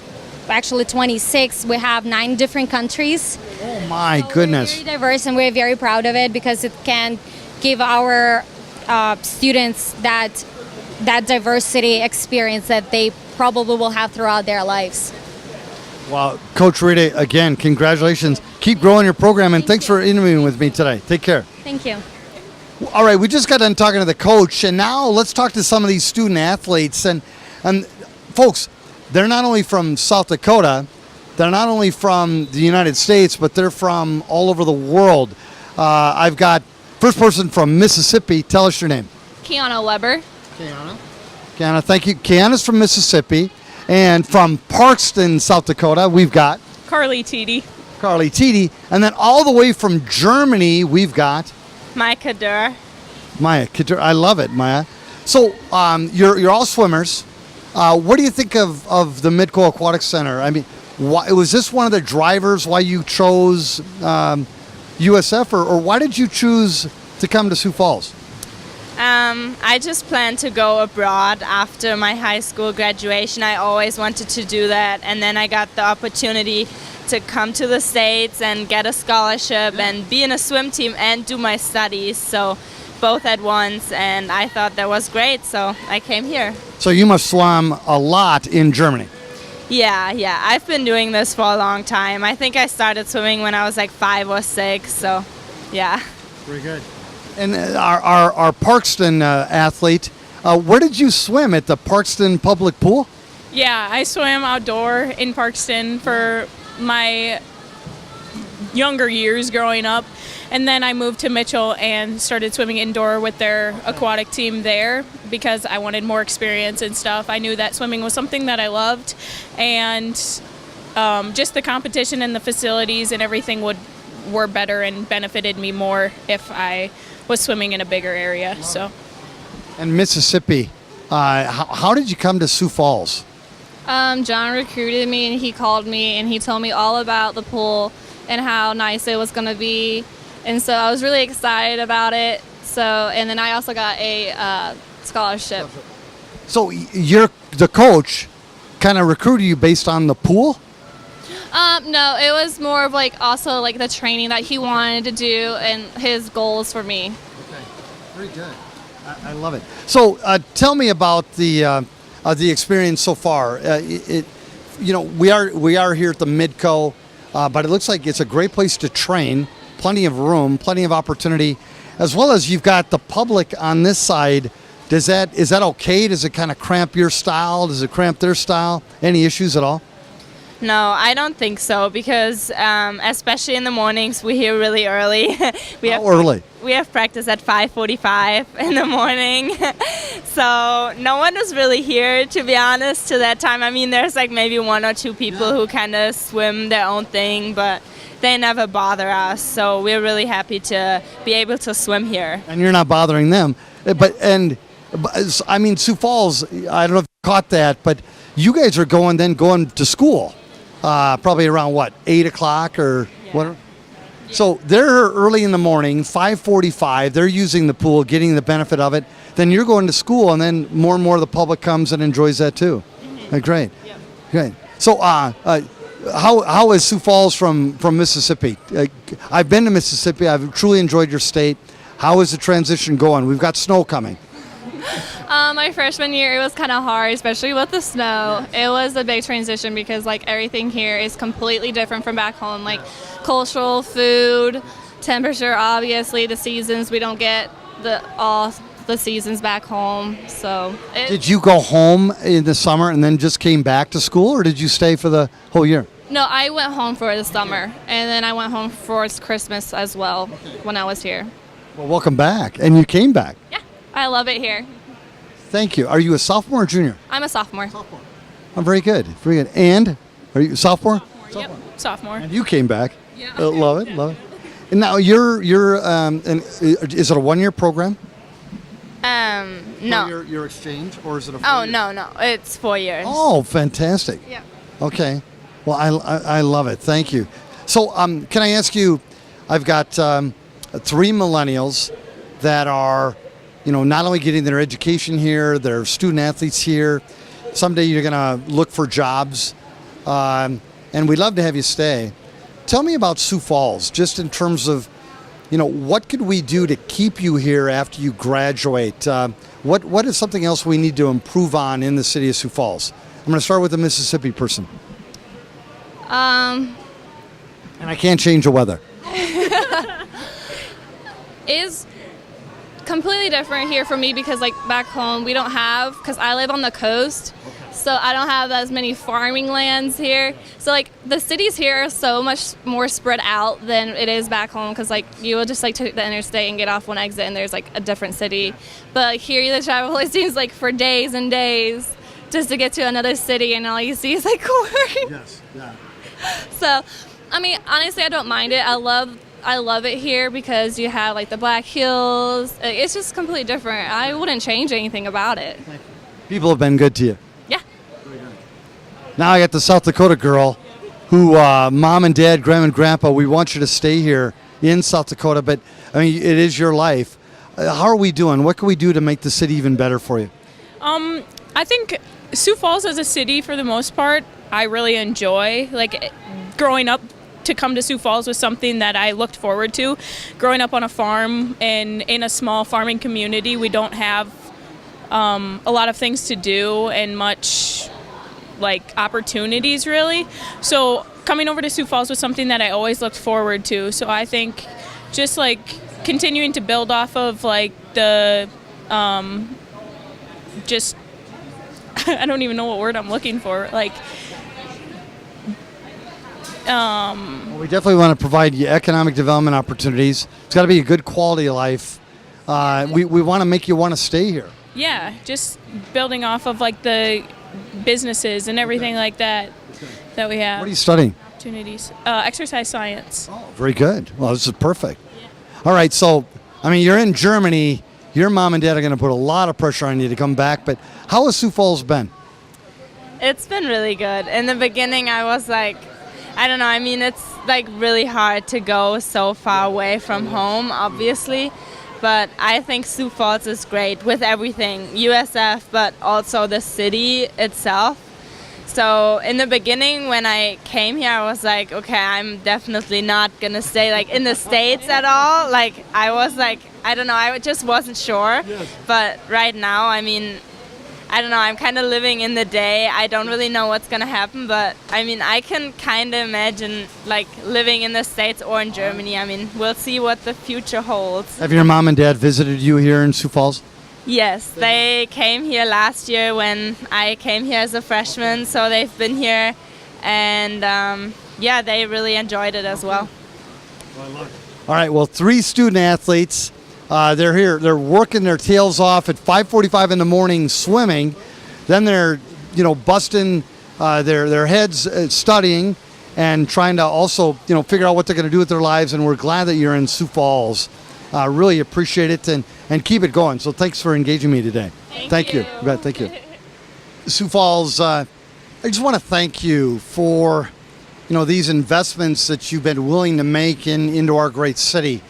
actually 26, we have 9 different countries. Oh my goodness. We're very diverse, and we're very proud of it because it can give our students that diversity experience that they probably will have throughout their lives. Well, Coach Rita, again, congratulations. Keep growing your program, and thanks for interviewing with me today. Take care. Thank you. All right, we just got done talking to the coach, and now let's talk to some of these student athletes. And folks, they're not only from South Dakota, they're not only from the United States, but they're from all over the world. I've got first person from Mississippi. Tell us your name. Kiana Weber. Kiana, thank you. Kiana's from Mississippi. And from Parkston, South Dakota, we've got Carly Teedy. And then all the way from Germany, we've got Maya Kadur. I love it, Maya. So you're all swimmers. What do you think of the Midco Aquatic Center? I mean, was this one of the drivers why you chose USF, or why did you choose to come to Sioux Falls? I just planned to go abroad after my high school graduation. I always wanted to do that, and then I got the opportunity to come to the States and get a scholarship and be in a swim team and do my studies, so both at once, and I thought that was great, so I came here. So you must swim a lot in Germany. Yeah, I've been doing this for a long time. I think I started swimming when I was like 5 or 6, so yeah. Very good. And our Parkston athlete, where did you swim? At the Parkston public pool? Yeah, I swam outdoor in Parkston for my younger years growing up, and then I moved to Mitchell and started swimming indoor with their aquatic team there because I wanted more experience and stuff. I knew that swimming was something that I loved, and just the competition and the facilities and everything were better and benefited me more if I was swimming in a bigger area. So. And Mississippi, how did you come to Sioux Falls? John recruited me, and he called me and he told me all about the pool and how nice it was going to be, and so I was really excited about it. So, and then I also got a scholarship. So the coach kind of recruited you based on the pool? No, it was more of also the training that he wanted to do and his goals for me. Okay, very good. I love it. So tell me about the experience so far. We are here at the Midco, but it looks like it's a great place to train. Plenty of room, plenty of opportunity, as well as you've got the public on this side. Is that okay? Does it kind of cramp your style? Does it cramp their style? Any issues at all? No, I don't think so because especially in the mornings we're here really early. Early? We have practice at 5:45 in the morning. So no one is really here, to be honest, to that time. I mean, there's maybe 1 or 2 people who kind of swim their own thing, but they never bother us. So we're really happy to be able to swim here. And you're not bothering them. But I mean, Sioux Falls, I don't know if you caught that, but you guys are going to school. Probably around 8 o'clock or whatever? So they're early in the morning, 5:45. They're using the pool, getting the benefit of it. Then you're going to school, and then more and more of the public comes and enjoys that too. Great. Great. So how is Sioux Falls from Mississippi? I've been to Mississippi. I've truly enjoyed your state. How is the transition going? We've got snow coming. My freshman year, it was kind of hard, especially with the snow. It was a big transition because like everything here is completely different from back home. Like cultural, food, temperature, obviously the seasons. We don't get all the seasons back home. So did you go home in the summer and then just came back to school, or did you stay for the whole year? No, I went home for the summer, and then I went home for Christmas as well when I was here. Well, welcome back, and you came back. Yeah, I love it here. Thank you. Are you a sophomore or junior? I'm a sophomore. Oh, very good. Very good. And are you a sophomore? Yep, sophomore. And you came back. Yeah. Love it. Love it. And now you're is it a 1-year program? No. Your exchange, or is it a 4 Oh, year? no. It's 4 years. Oh, fantastic. Yeah. Okay. Well, I love it. Thank you. So, can I ask you? I've got 3 millennials that are, not only getting their education here, they're student athletes here. Someday you're going to look for jobs, and we'd love to have you stay. Tell me about Sioux Falls, just in terms of, what could we do to keep you here after you graduate? What is something else we need to improve on in the city of Sioux Falls? I'm going to start with the Mississippi person. And I can't change the weather. Is completely different here for me because like back home we don't have, because I live on the coast, so I don't have as many farming lands here. So like the cities here are so much more spread out than it is back home, because like you will just like take the interstate and get off one exit and there's like a different city. But here you travel, it seems like for days and days just to get to another city, and all you see is like corn. Yes. Yeah. So I mean, honestly, I don't mind it. I love it here because you have like the Black Hills. It's just completely different. I wouldn't change anything about it. People have been good to you. Yeah. Now I got the South Dakota girl who, mom and dad, grandma and grandpa, we want you to stay here in South Dakota, but I mean, it is your life. How are we doing? What can we do to make the city even better for you? I think Sioux Falls as a city, for the most part, I really enjoy. Like growing up, to come to Sioux Falls was something that I looked forward to. Growing up on a farm and in a small farming community, we don't have a lot of things to do and much like opportunities really. So coming over to Sioux Falls was something that I always looked forward to. So I think just like continuing to build off of like the just I don't even know what word I'm looking for. Like Well, we definitely want to provide you economic development opportunities. It's got to be a good quality of life. We want to make you want to stay here. yeah, just building off of like the businesses and everything like that that we have. What are you studying? Opportunities. Exercise science. Very good. Well, this is perfect. All right, so, I mean, you're in Germany. Your mom and dad are going to put a lot of pressure on you to come back, but how has Sioux Falls been? It's been really good. In the beginning, I was like, I don't know, I mean, it's like really hard to go so far away from home, obviously, but I think Sioux Falls is great with everything, USF, but also the city itself. So in the beginning, when I came here, I was like, okay, I'm definitely not going to stay like in the States at all. Like, I was like, I don't know, I just wasn't sure. But right now, I mean, I don't know, I'm kind of living in the day. I don't really know what's going to happen, but I mean, I can kind of imagine like living in the States or in Germany. I mean, we'll see what the future holds. Have your mom and dad visited you here in Sioux Falls? Yes, they came here last year when I came here as a freshman, so they've been here, and yeah, they really enjoyed it as well. All right, well, 3 student athletes. They're here. They're working their tails off at 5:45 in the morning swimming. Then they're, busting their heads studying and trying to also, figure out what they're going to do with their lives. And we're glad that you're in Sioux Falls. Really appreciate it and keep it going. So thanks for engaging me today. Thank you. You bet. Thank you. Sioux Falls, I just want to thank you for, these investments that you've been willing to make into our great city.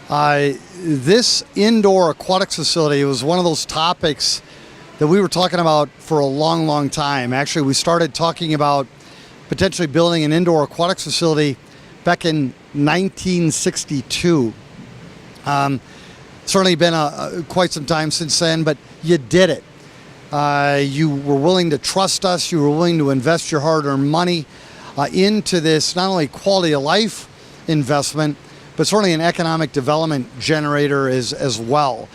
This indoor aquatics facility was one of those topics that we were talking about for a long, long time. Actually, we started talking about potentially building an indoor aquatics facility back in 1962. Certainly been quite some time since then, but you did it. You were willing to trust us. You were willing to invest your hard-earned money into this, not only quality of life investment, but certainly an economic development generator as well.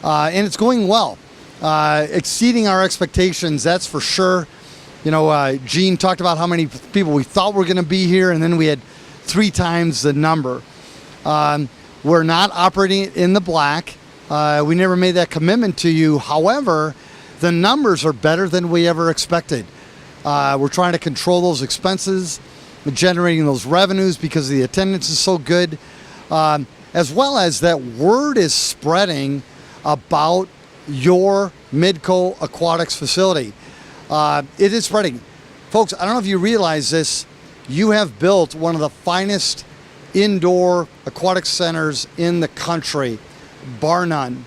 And it's going well, exceeding our expectations, that's for sure. Gene talked about how many people we thought were going to be here, and then we had 3 times the number. We're not operating in the black. We never made that commitment to you. However, the numbers are better than we ever expected. We're trying to control those expenses, generating those revenues because the attendance is so good, as well as that word is spreading about your Midco Aquatics facility. It is spreading. Folks, I don't know if you realize this, you have built one of the finest indoor aquatic centers in the country, bar none.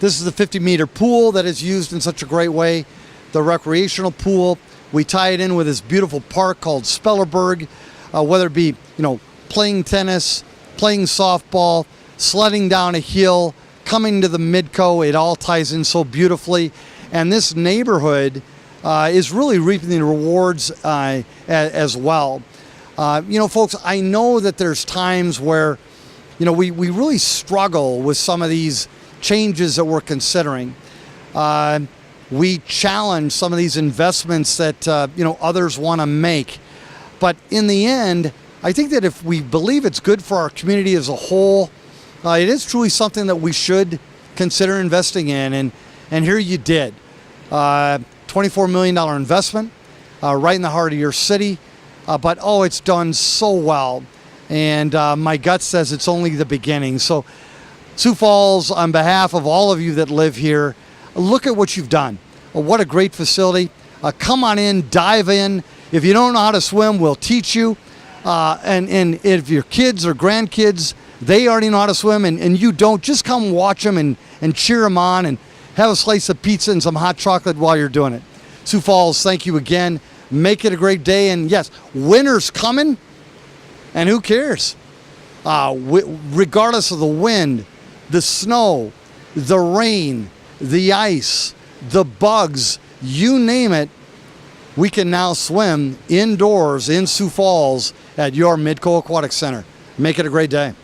This is the 50-meter pool that is used in such a great way, the recreational pool. We tie it in with this beautiful park called Spellerberg, whether it be, playing tennis, playing softball, sledding down a hill, coming to the Midco, it all ties in so beautifully. And this neighborhood is really reaping the rewards as well. Folks, I know that there's times where, we really struggle with some of these changes that we're considering. We challenge some of these investments that, others want to make. But in the end, I think that if we believe it's good for our community as a whole, it is truly something that we should consider investing in. And here you did. $24 million investment right in the heart of your city. But it's done so well. And my gut says it's only the beginning. So Sioux Falls, on behalf of all of you that live here, look at what you've done. What a great facility. Come on in, dive in. If you don't know how to swim, we'll teach you. And if your kids or grandkids, they already know how to swim and you don't, just come watch them and cheer them on and have a slice of pizza and some hot chocolate while you're doing it. Sioux Falls, thank you again. Make it a great day. And yes, winter's coming. And who cares? Regardless of the wind, the snow, the rain, the ice, the bugs, you name it, we can now swim indoors in Sioux Falls at your Midco Aquatic Center. Make it a great day.